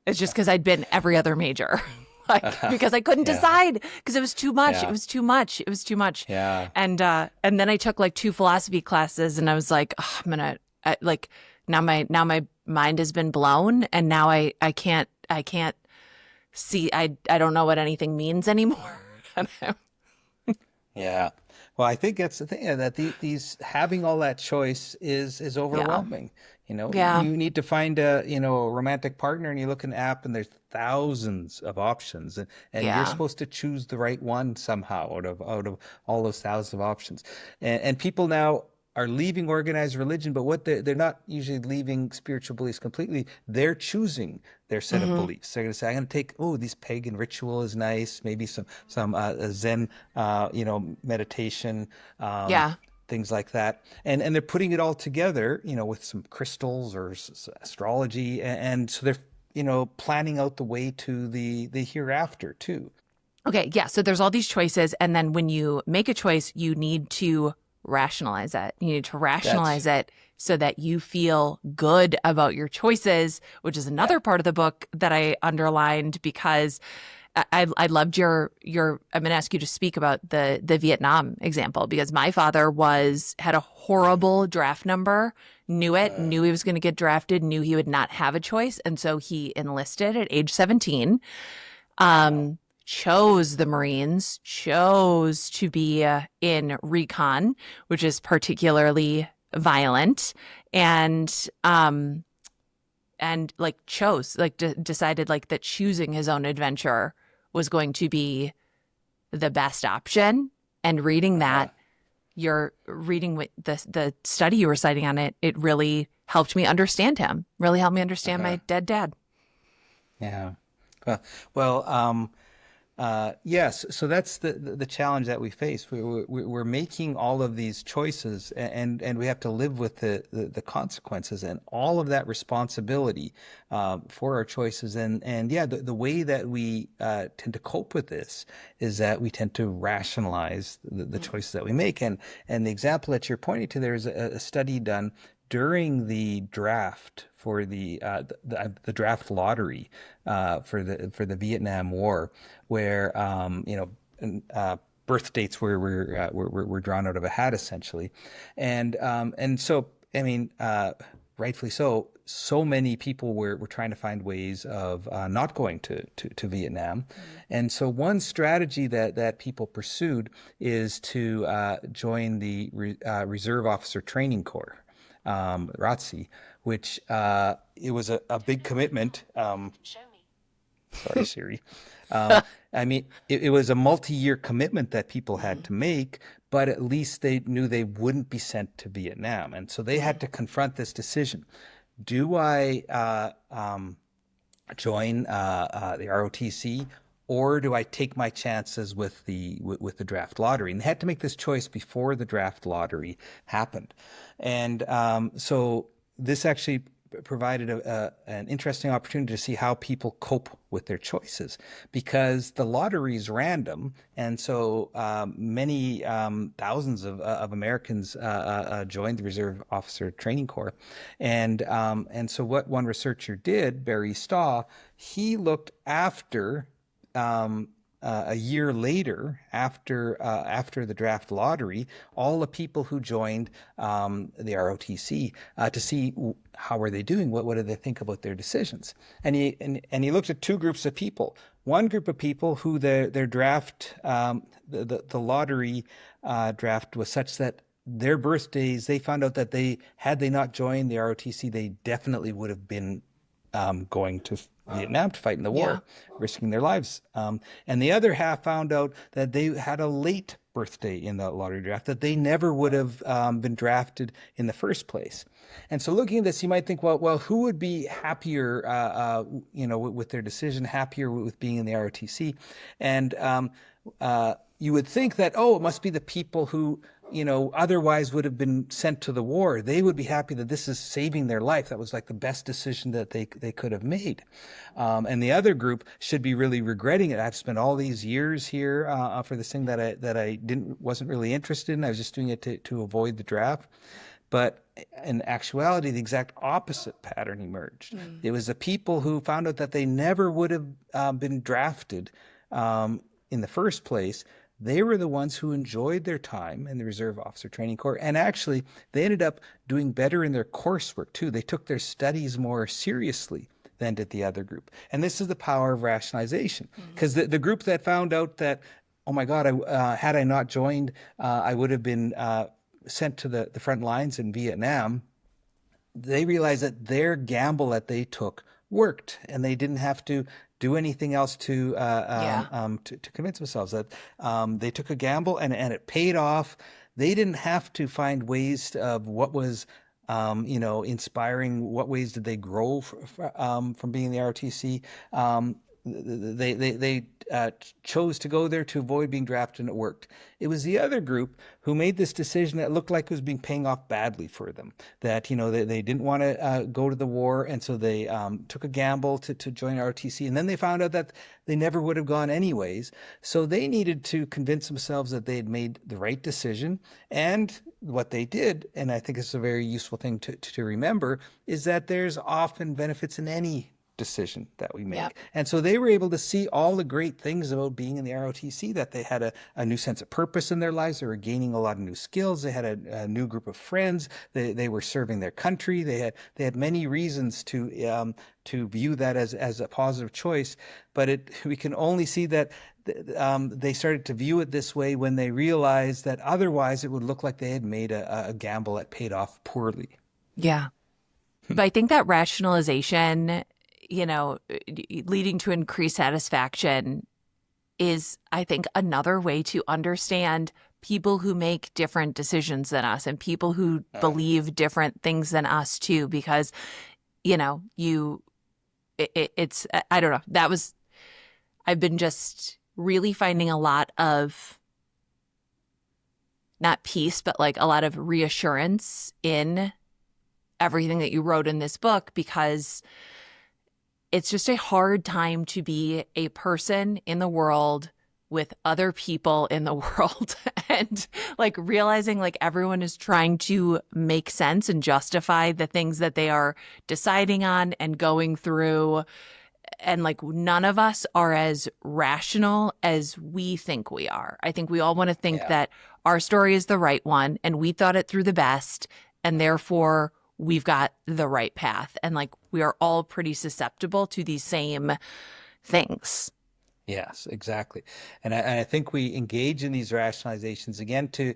It's just because I'd been every other major. Like because I couldn't Yeah. decide because it was too much. It Yeah. was too much. It was too much. Yeah. And then I took like two philosophy classes and I was like, oh, like now my mind has been blown and now I can't see I don't know what anything means anymore. Yeah. Well, I think that's the thing, that these having all that choice is Yeah. overwhelming. Yeah. You need to find a romantic partner, and you look in an app and there's thousands of options, and you're Yeah. supposed to choose the right one somehow out of all those thousands of options. And people now are leaving organized religion, but what they're not usually leaving spiritual beliefs completely. They're choosing their set of Hmm. beliefs. They're going to say, I'm going to take, oh, this pagan ritual is nice, maybe some Zen, meditation, um, Yeah. things like that, and they're putting it all together, with some crystals or astrology, and so they're planning out the way to the hereafter too. Okay, yeah. So there's all these choices. And then when you make a choice, you need to rationalize it. You need to That's rationalize it so that you feel good about your choices, which is yeah. another part of the book that I underlined because I loved your I'm going to ask you to speak about the Vietnam example because my father had a horrible draft number, knew it, Uh, knew he was going to get drafted, knew he would not have a choice, and so he enlisted at age 17, wow. chose the Marines, chose to be in recon, which is particularly violent, and like chose like decided like that choosing his own adventure was going to be the best option. And reading Uh-huh. that, you're reading with the study you were citing on it, it really helped me understand him, really helped me understand Uh-huh. my dead dad. Yeah. Well, well, yes, so that's the challenge that we face. We're making all of these choices, and we have to live with the consequences and all of that responsibility for our choices. And yeah, the way that we tend to cope with this is that we tend to rationalize the Mm. choices that we make. And the example that you're pointing to, there's a study done during the draft for the draft lottery for the Vietnam War, where birth dates were drawn out of a hat essentially, and so I mean, rightfully so. So many people were trying to find ways of not going to Vietnam, Mm. and so one strategy that people pursued is to join the Reserve Officer Training Corps, ROTC, which it was a big commitment. Sorry, Siri. Um, I mean, it was a multi-year commitment that people had Mm. to make, but at least they knew they wouldn't be sent to Vietnam. And so they Mm. had to confront this decision. Do I join the ROTC, or do I take my chances with the draft lottery? And they had to make this choice before the draft lottery happened. And so this actually provided an interesting opportunity to see how people cope with their choices, because the lottery is random, and so many thousands of Americans joined the Reserve Officer Training Corps, and so what one researcher did, Barry Staw, he looked after a year later, after the draft lottery, all the people who joined the ROTC to see how are they doing, what did they think about their decisions, and he looked at two groups of people. One group of people who their draft, the lottery draft was such that their birthdays, they found out that they not joined the ROTC, they definitely would have been going to Vietnam to fight in the Yeah. war, risking their lives. And the other half found out that they had a late birthday in the lottery draft, that they never would have been drafted in the first place. And so looking at this, you might think, well, who would be happier, with their decision, happier with being in the ROTC? And you would think that, oh, it must be the people who, otherwise would have been sent to the war. They would be happy that this is saving their life. That was like the best decision that they could have made. And the other group should be really regretting it. I've spent all these years here for this thing that I wasn't really interested in. I was just doing it to avoid the draft. But in actuality, the exact opposite pattern emerged. Mm. It was the people who found out that they never would have been drafted in the first place. They were the ones who enjoyed their time in the Reserve Officer Training Corps. And actually, they ended up doing better in their coursework too. They took their studies more seriously than did the other group. And this is the power of rationalization. Mm. Because the group that found out that, oh my God, had I not joined, I would have been sent to the front lines in Vietnam. They realized that their gamble that they took worked, and they didn't have to do anything else Yeah. to convince themselves that they took a gamble, and it paid off. They didn't have to find ways of what was, inspiring. What ways did they grow from being in the ROTC? They chose to go there to avoid being drafted, and it worked. It was the other group who made this decision that looked like it was being paying off badly for them. That they didn't want to go to the war, and so they took a gamble to join ROTC, and then they found out that they never would have gone anyways. So they needed to convince themselves that they had made the right decision. And what they did, and I think it's a very useful thing to remember, is that there's often benefits in any decision that we Yep. make. And so they were able to see all the great things about being in the ROTC, that they had a new sense of purpose in their lives. They were gaining a lot of new skills. They had a new group of friends. They were serving their country. They had many reasons to view that as a positive choice. But we can only see that they started to view it this way when they realized that otherwise it would look like they had made a gamble that paid off poorly. Yeah. But I think that rationalization, leading to increased satisfaction is, I think, another way to understand people who make different decisions than us and people who believe different things than us too, because, it's, I don't know, I've been just really finding a lot of, not peace, but like a lot of reassurance in everything that you wrote in this book, because it's just a hard time to be a person in the world with other people in the world and like realizing like everyone is trying to make sense and justify the things that they are deciding on and going through. And like none of us are as rational as we think we are. I think we all want to think Yeah. that our story is the right one and we thought it through the best, and therefore we've got the right path. And like we are all pretty susceptible to these same things. Yes, exactly. And I think we engage in these rationalizations again to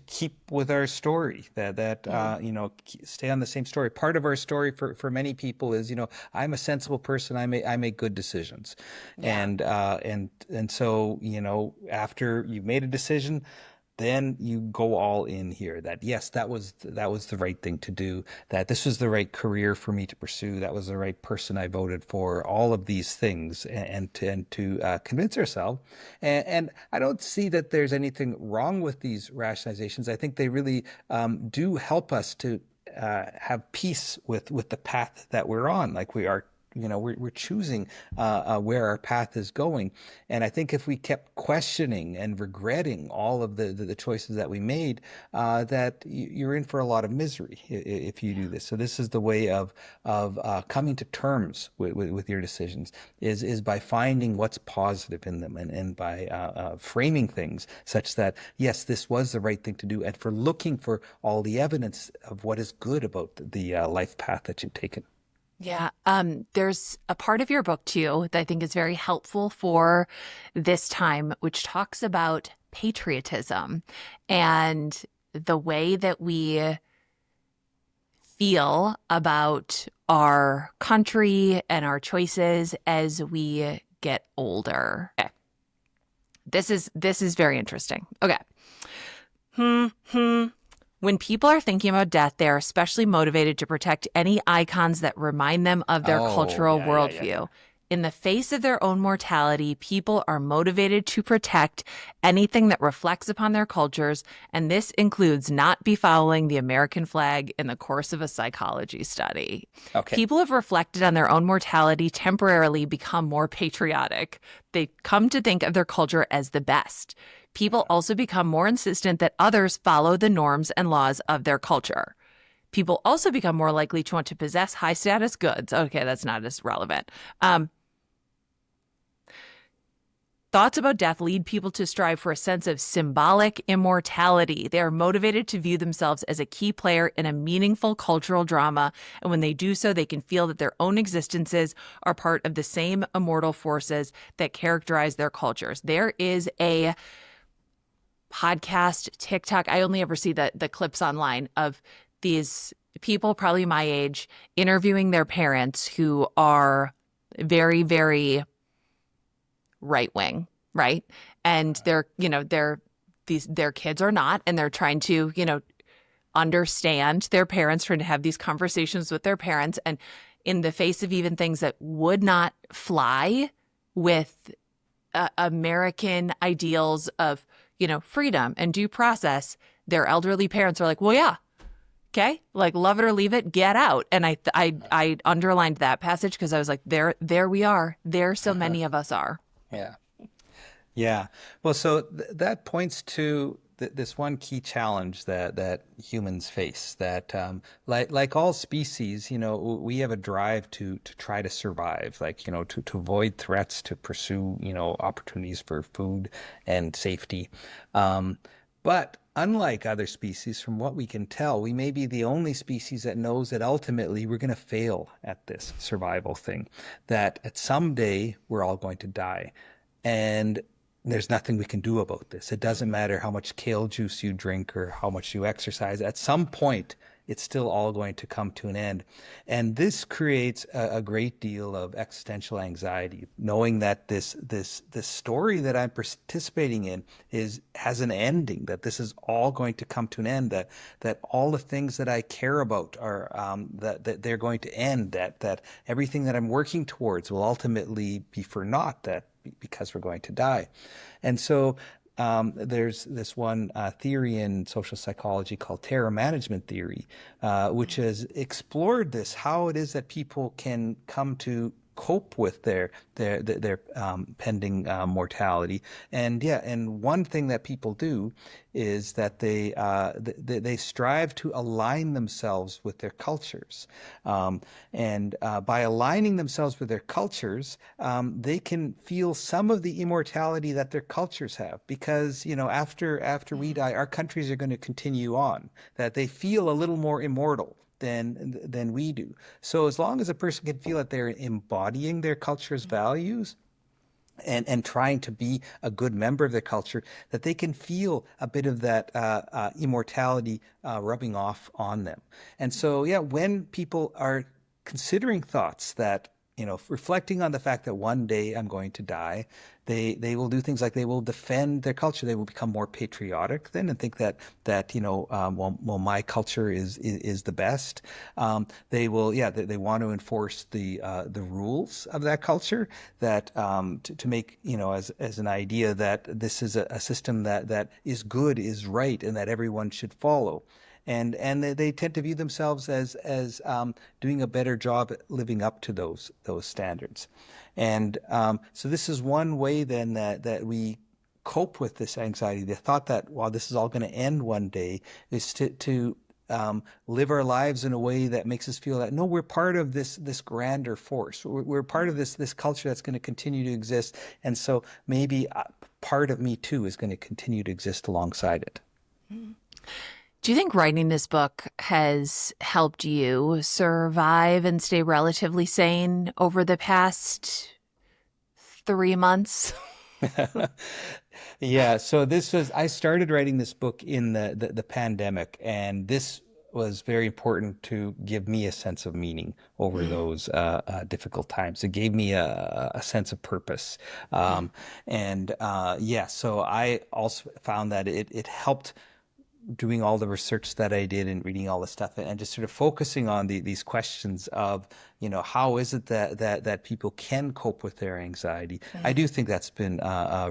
keep with our story, that Mm. stay on the same story. Part of our story for many people is, I'm a sensible person. I make good decisions. Yeah. And so, after you've made a decision, then you go all in here, that yes, that was the right thing to do, that this was the right career for me to pursue, that was the right person I voted for, all of these things, and to convince ourselves. And I don't see that there's anything wrong with these rationalizations. I think they really do help us to have peace with the path that we're on. Like we are, we're choosing where our path is going. And I think if we kept questioning and regretting all of the choices that we made, that you're in for a lot of misery if you do this. So this is the way of coming to terms with your decisions, is by finding what's positive in them, and by framing things such that, yes, this was the right thing to do, and for looking for all the evidence of what is good about the life path that you've taken. Yeah. There's a part of your book too that I think is very helpful for this time, which talks about patriotism and the way that we feel about our country and our choices as we get older. Okay. This is very interesting. Okay. When people are thinking about death, they are especially motivated to protect any icons that remind them of their Oh, cultural yeah, yeah, yeah, worldview. yeah. In the face of their own mortality, people are motivated to protect anything that reflects upon their cultures, and this includes not befouling the American flag in the course of a psychology study. Okay. People who have reflected on their own mortality temporarily become more patriotic. They come to think of their culture as the best. People also become more insistent that others follow the norms and laws of their culture. People also become more likely to want to possess high status goods. Okay, that's not as relevant. Thoughts about death lead people to strive for a sense of symbolic immortality. They are motivated to view themselves as a key player in a meaningful cultural drama, and when they do so, they can feel that their own existences are part of the same immortal forces that characterize their cultures. There is a podcast, TikTok. I only ever see the clips online of these people, probably my age, interviewing their parents who are very, very right wing, right? And they're their kids are not, and they're trying to, understand their parents, trying to have these conversations with their parents, and in the face of even things that would not fly with American ideals of, freedom and due process, their elderly parents are like, well, yeah, okay, like love it or leave it, get out. And I underlined that passage because I was like, there we are. There so many of us are. Yeah. Yeah. Well, so that points to this one key challenge that humans face. That like all species, we have a drive to try to survive, like to avoid threats, to pursue opportunities for food and safety. But unlike other species, from what we can tell, we may be the only species that knows that ultimately we're going to fail at this survival thing. That at some day we're all going to die. And there's nothing we can do about this. It doesn't matter how much kale juice you drink or how much you exercise. At some point, it's still all going to come to an end. And this creates a great deal of existential anxiety, knowing that this story that I'm participating in has an ending, that this is all going to come to an end, that all the things that I care about are that they're going to end, that everything that I'm working towards will ultimately be for naught, that because we're going to die. And so there's this one theory in social psychology called terror management theory, which has explored this, how it is that people can come to cope with their pending mortality. And one thing that people do is that they strive to align themselves with their cultures, and by aligning themselves with their cultures, they can feel some of the immortality that their cultures have, because after we die, our countries are going to continue on. That they feel a little more immortal than we do. So as long as a person can feel that they're embodying their culture's values and trying to be a good member of their culture, that they can feel a bit of that immortality rubbing off on them. And so, yeah, when people are considering thoughts that, reflecting on the fact that one day I'm going to die, they will do things like they will defend their culture. They will become more patriotic then and think that well, my culture is the best. They will, yeah, they want to enforce the rules of that culture, that to make, as an idea that this is a system that is good, is right, and that everyone should follow. And they tend to view themselves as doing a better job at living up to those standards. And so this is one way then that we cope with this anxiety. The thought that, well, this is all going to end one day, is to live our lives in a way that makes us feel that, no, we're part of this grander force. We're part of this culture that's going to continue to exist. And so maybe part of me too is going to continue to exist alongside it. Do you think writing this book has helped you survive and stay relatively sane over the past 3 months? Yeah, so I started writing this book in the pandemic, and this was very important to give me a sense of meaning over those difficult times. It gave me a sense of purpose. Yeah, so I also found that it helped doing all the research that I did and reading all the stuff, and just sort of focusing on these questions of, how is it that people can cope with their anxiety. I do think that's been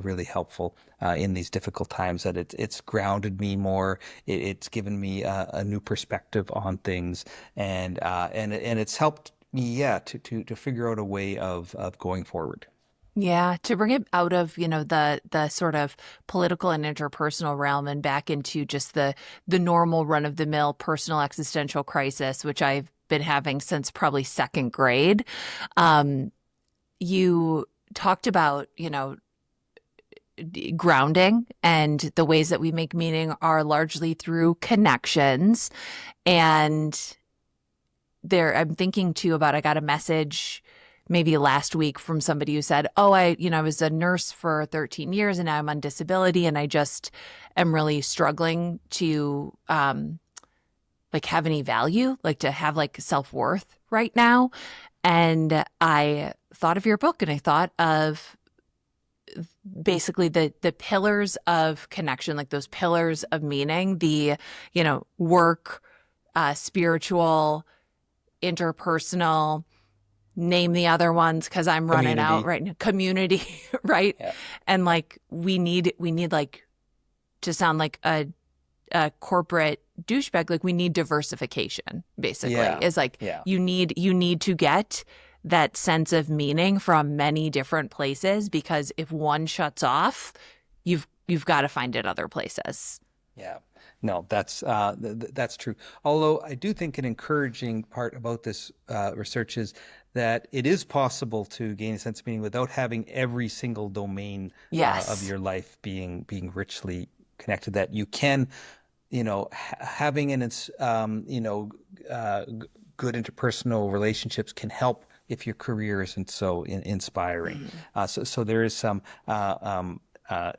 really helpful in these difficult times, that it's grounded me more. It's given me a new perspective on things, and it's helped me, yeah, to figure out a way of going forward. Yeah, to bring it out of, the sort of political and interpersonal realm and back into just the normal run-of-the-mill personal existential crisis, which I've been having since probably second grade. You talked about, grounding, and the ways that we make meaning are largely through connections. And I'm thinking too about, I got a message maybe last week from somebody who said, oh, I was a nurse for 13 years and now I'm on disability, and I just am really struggling to like have any value, like to have like self-worth right now. And I thought of your book, and I thought of basically the pillars of connection, like those pillars of meaning, the, work, spiritual, interpersonal, name the other ones because I'm running out Community. right now. Community, right? Yeah. And like we need like to sound like a corporate douchebag, like we need diversification, basically. Yeah. Is like Yeah. you need to get that sense of meaning from many different places, because if one shuts off, you've got to find it other places. Yeah, no, that's true. Although I do think an encouraging part about this research is that it is possible to gain a sense of meaning without having every single domain of Yes. your life being richly connected. That you can, having good interpersonal relationships can help if your career isn't so inspiring. Mhm. So there is some. Uh,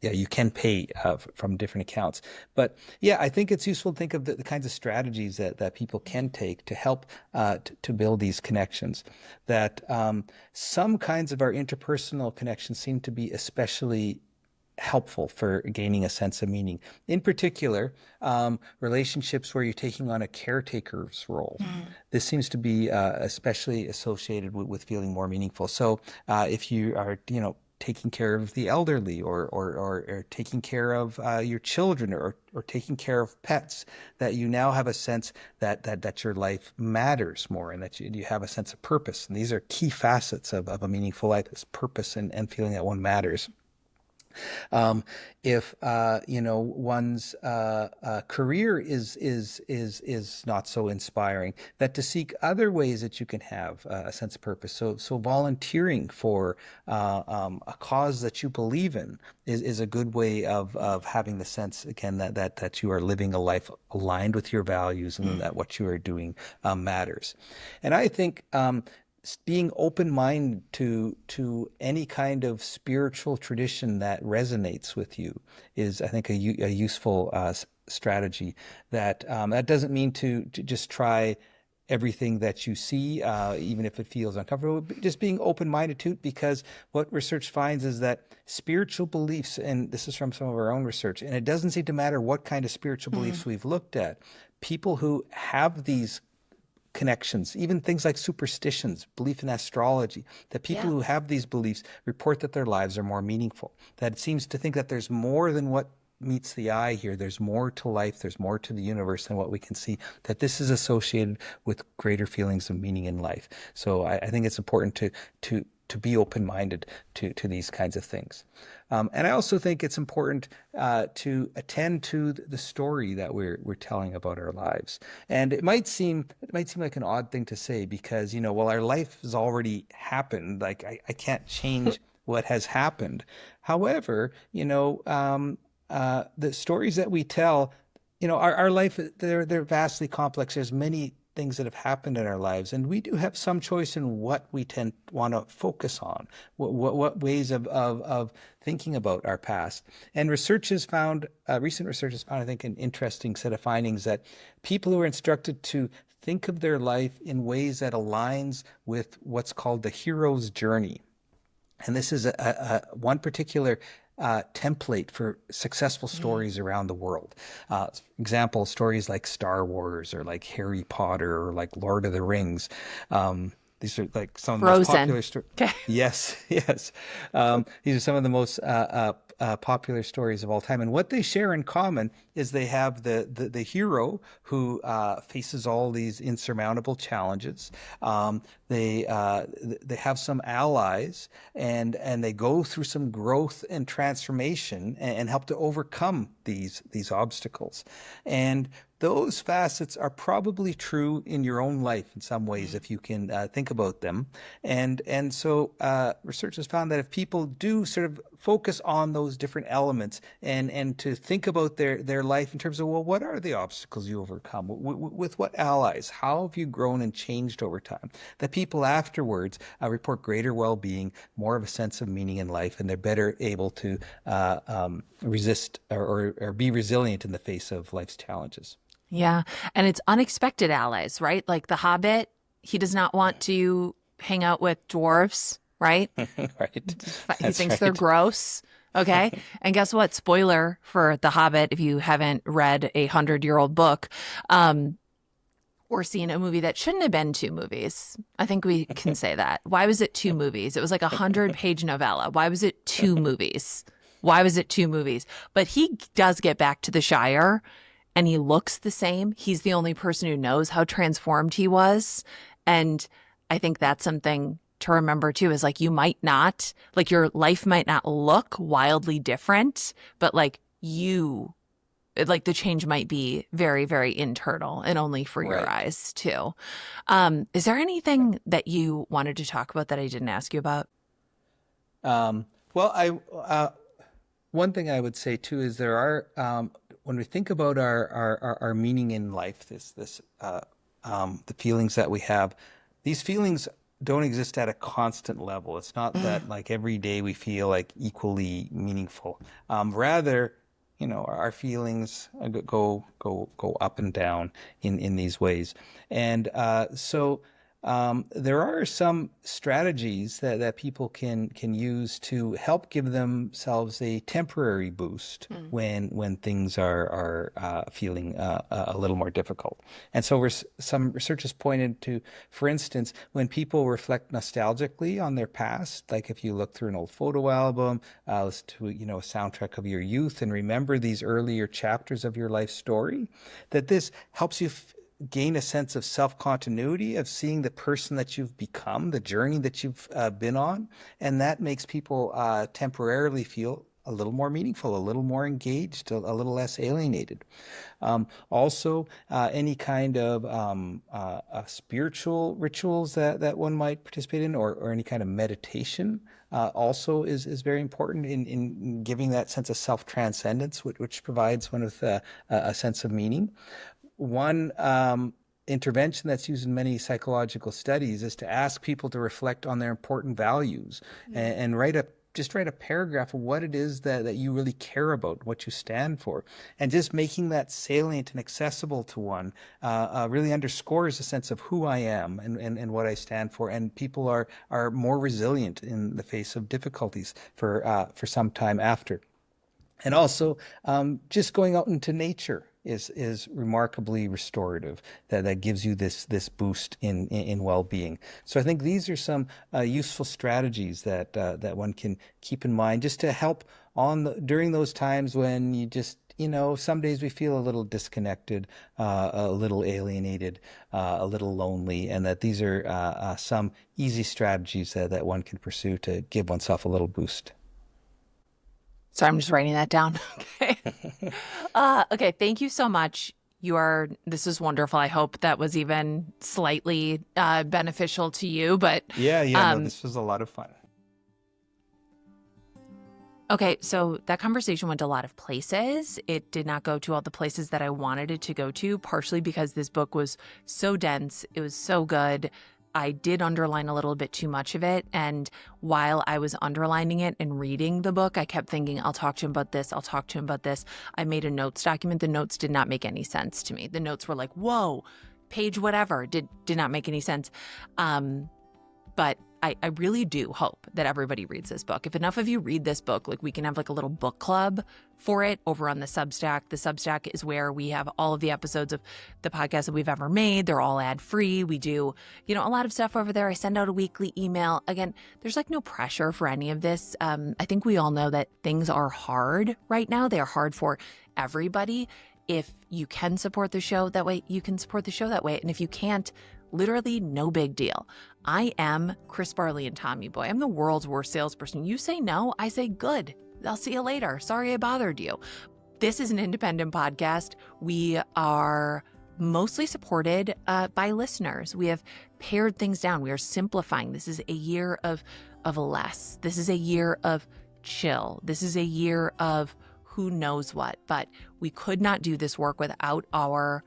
yeah, you can pay from different accounts. But yeah, I think it's useful to think of the kinds of strategies that people can take to help to build these connections. That some kinds of our interpersonal connections seem to be especially helpful for gaining a sense of meaning. In particular, relationships where you're taking on a caretaker's role. Mhm. This seems to be especially associated with feeling more meaningful. So if you are, taking care of the elderly or taking care of your children or taking care of pets, that you now have a sense that your life matters more and that you have a sense of purpose. And these are key facets of a meaningful life, this purpose and feeling that one matters. If one's career is not so inspiring, that to seek other ways that you can have a sense of purpose. So volunteering for a cause that you believe in is a good way of having the sense again that you are living a life aligned with your values and that what you are doing matters. And I think being open-minded to any kind of spiritual tradition that resonates with you is, I think, a useful strategy. That doesn't mean to just try everything that you see, even if it feels uncomfortable. Just being open-minded to it, because what research finds is that spiritual beliefs, and this is from some of our own research, and it doesn't seem to matter what kind of spiritual Mhm. beliefs we've looked at, people who have these connections, even things like superstitions, belief in astrology, that people Yeah. who have these beliefs report that their lives are more meaningful. That it seems to think that there's more than what meets the eye here. There's more to life, there's more to the universe than what we can see, that this is associated with greater feelings of meaning in life. So I think it's important to be open-minded to these kinds of things. And I also think it's important to attend to the story that we're telling about our lives. And it might seem like an odd thing to say because, well, our life has already happened. Like I can't change what has happened. However, the stories that we tell, our life, they're vastly complex. There's many things that have happened in our lives, and we do have some choice in what we tend want to focus on, what ways of thinking about our past. And recent research has found, I think, an interesting set of findings that people who are instructed to think of their life in ways that aligns with what's called the hero's journey. And this is one particular template for successful Mhm. stories around the world. For example, stories like Star Wars or like Harry Potter or like Lord of the Rings. These are like some of the most Frozen. popular stories. Okay. Yes, yes. These are some of the most popular stories of all time. And what they share in common is they have the hero who faces all these insurmountable challenges. They have some allies, and they go through some growth and transformation and help to overcome these obstacles. And those facets are probably true in your own life in some ways if you can think about them. And so research has found that if people do sort of focus on those different elements and to think about their life in terms of, well, what are the obstacles you overcome? With what allies? How have you grown and changed over time? That people afterwards report greater well-being, more of a sense of meaning in life, and they're better able to resist or be resilient in the face of life's challenges. Yeah. And it's unexpected allies, right? Like the Hobbit, he does not want to hang out with dwarves. right? Right. He That's thinks they're right. gross. Okay. And guess what? Spoiler for The Hobbit, if you haven't read 100-year-old book, um, or seen a movie that shouldn't have been two movies. I think we can say that. Why was it two movies? It was like 100-page novella. Why was it two movies? Why was it two movies? But he does get back to the Shire and he looks the same. He's the only person who knows how transformed he was. And I think that's something to remember too, is like you might not, like your life might not look wildly different, but like the change might be very, very internal and only for your Right. eyes too. Is there anything that you wanted to talk about that I didn't ask you about? Um, well, I one thing I would say too is there are when we think about our meaning in life, the feelings that we have, these feelings don't exist at a constant level. It's not that like every day we feel like equally meaningful. Rather, our feelings go up and down in these ways, and there are some strategies that people can use to help give themselves a temporary boost Mm. when things are feeling a little more difficult. And so some research has pointed to, for instance, when people reflect nostalgically on their past, like if you look through an old photo album, listen to a soundtrack of your youth, and remember these earlier chapters of your life story, that this helps you gain a sense of self-continuity, of seeing the person that you've become, the journey that you've been on. And that makes people temporarily feel a little more meaningful, a little more engaged, a little less alienated. Also, any kind of spiritual rituals that one might participate in, or any kind of meditation, also is very important in giving that sense of self-transcendence, which provides one with a sense of meaning. One intervention that's used in many psychological studies is to ask people to reflect on their important values, and write a paragraph of what it is that you really care about, what you stand for. And just making that salient and accessible to one really underscores a sense of who I am and what I stand for. And people are more resilient in the face of difficulties for some time after. And also, just going out into nature is remarkably restorative. That gives you this boost in well-being. So I think these are some useful strategies that one can keep in mind, just to help during those times when you just, some days we feel a little disconnected, a little alienated, a little lonely, and that these are some easy strategies that one can pursue to give oneself a little boost. So I'm just writing that down. Okay. Okay. Thank you so much. This is wonderful. I hope that was even slightly beneficial to you. But Yeah, yeah, no, um, this was a lot of fun. okay, so that conversation went a lot of places. It did not go to all the places that I wanted it to go to, partially because this book was so dense. It was so good. I did underline a little bit too much of it. And while I was underlining it and reading the book, I kept thinking, I'll talk to him about this. I'll talk to him about this. I made a notes document. The notes did not make any sense to me. The notes were like, whoa, page whatever. Did not make any sense. But I really do hope that everybody reads this book. If enough of you read this book, like we can have like a little book club for it over on the Substack. The Substack is where we have all of the episodes of the podcast that we've ever made. They're all ad free. We do, a lot of stuff over there. I send out a weekly email. Again, there's like no pressure for any of this. I think we all know that things are hard right now. They are hard for everybody. If you can support the show that way, you can support the show that way. And if you can't, literally no big deal. I am Chris Barley and Tommy Boy. I'm the world's worst salesperson. You say no, I say good. I'll see you later. Sorry I bothered you. This is an independent podcast. We are mostly supported by listeners. We have pared things down. We are simplifying. This is a year of less. This is a year of chill. This is a year of who knows what. But we could not do this work without our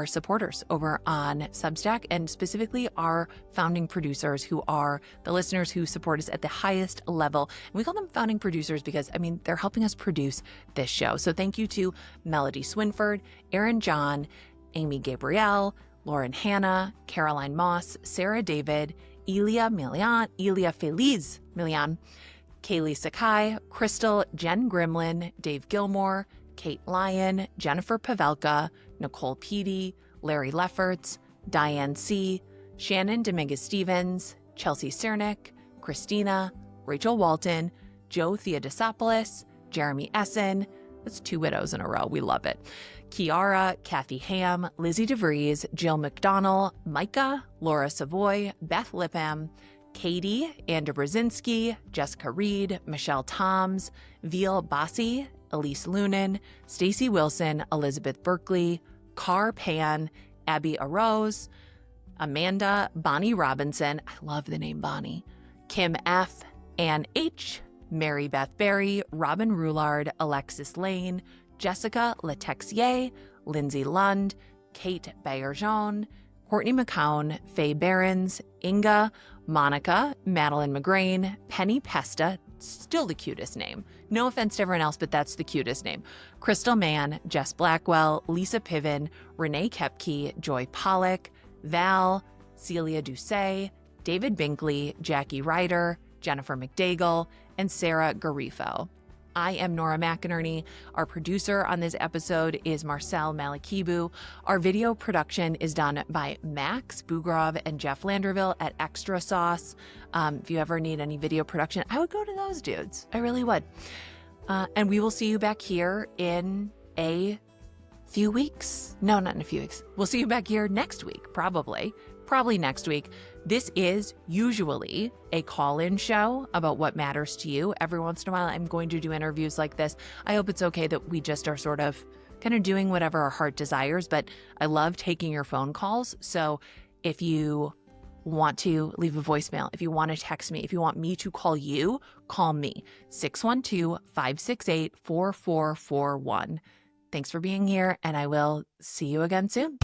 supporters over on Substack, and specifically our founding producers, who are the listeners who support us at the highest level. And we call them founding producers because, they're helping us produce this show. So thank you to Melody Swinford, Aaron John, Amy Gabrielle, Lauren Hanna, Caroline Moss, Sarah David, Elia Feliz Milian, Kaylee Sakai, Crystal, Jen Grimlin, Dave Gilmore, Kate Lyon, Jennifer Pavelka, Nicole Peedy, Larry Lefferts, Diane C., Shannon Dominguez-Stevens, Chelsea Cernick, Christina, Rachel Walton, Joe Theodosopoulos, Jeremy Essen. That's 2 widows in a row. We love it. Kiara, Kathy Ham, Lizzie DeVries, Jill McDonnell, Micah, Laura Savoy, Beth Lipham, Katie, Anna Brzezinski, Jessica Reed, Michelle Toms, Veal Bassi, Elise Lunan, Stacy Wilson, Elizabeth Berkeley, Car Pan, Abby Arose, Amanda, Bonnie Robinson, I love the name Bonnie, Kim F., Ann H., Mary Beth Berry, Robin Roulard, Alexis Lane, Jessica Letexier, Lindsay Lund, Kate Bayerjean, Courtney McCown, Faye Behrens, Inga, Monica, Madeline McGrain, Penny Pesta, still the cutest name. No offense to everyone else, but that's the cutest name. Crystal Mann, Jess Blackwell, Lisa Piven, Renee Kepke, Joy Pollock, Val, Celia Doucet, David Binkley, Jackie Ryder, Jennifer McDaigle, and Sarah Garifo. I am Nora McInerny. Our producer on this episode is Marcel Malakibu. Our video production is done by Max Bugrov and Jeff Landerville at Extra Sauce. If you ever need any video production, I would go to those dudes. I really would. And we will see you back here in a few weeks. No, not in a few weeks. We'll see you back here next week, probably next week. This is usually a call-in show about what matters to you. Every once in a while, I'm going to do interviews like this. I hope it's okay that we just are sort of kind of doing whatever our heart desires, but I love taking your phone calls. So if you want to leave a voicemail, if you want to text me, if you want me to call you, call me, 612-568-4441. Thanks for being here, and I will see you again soon.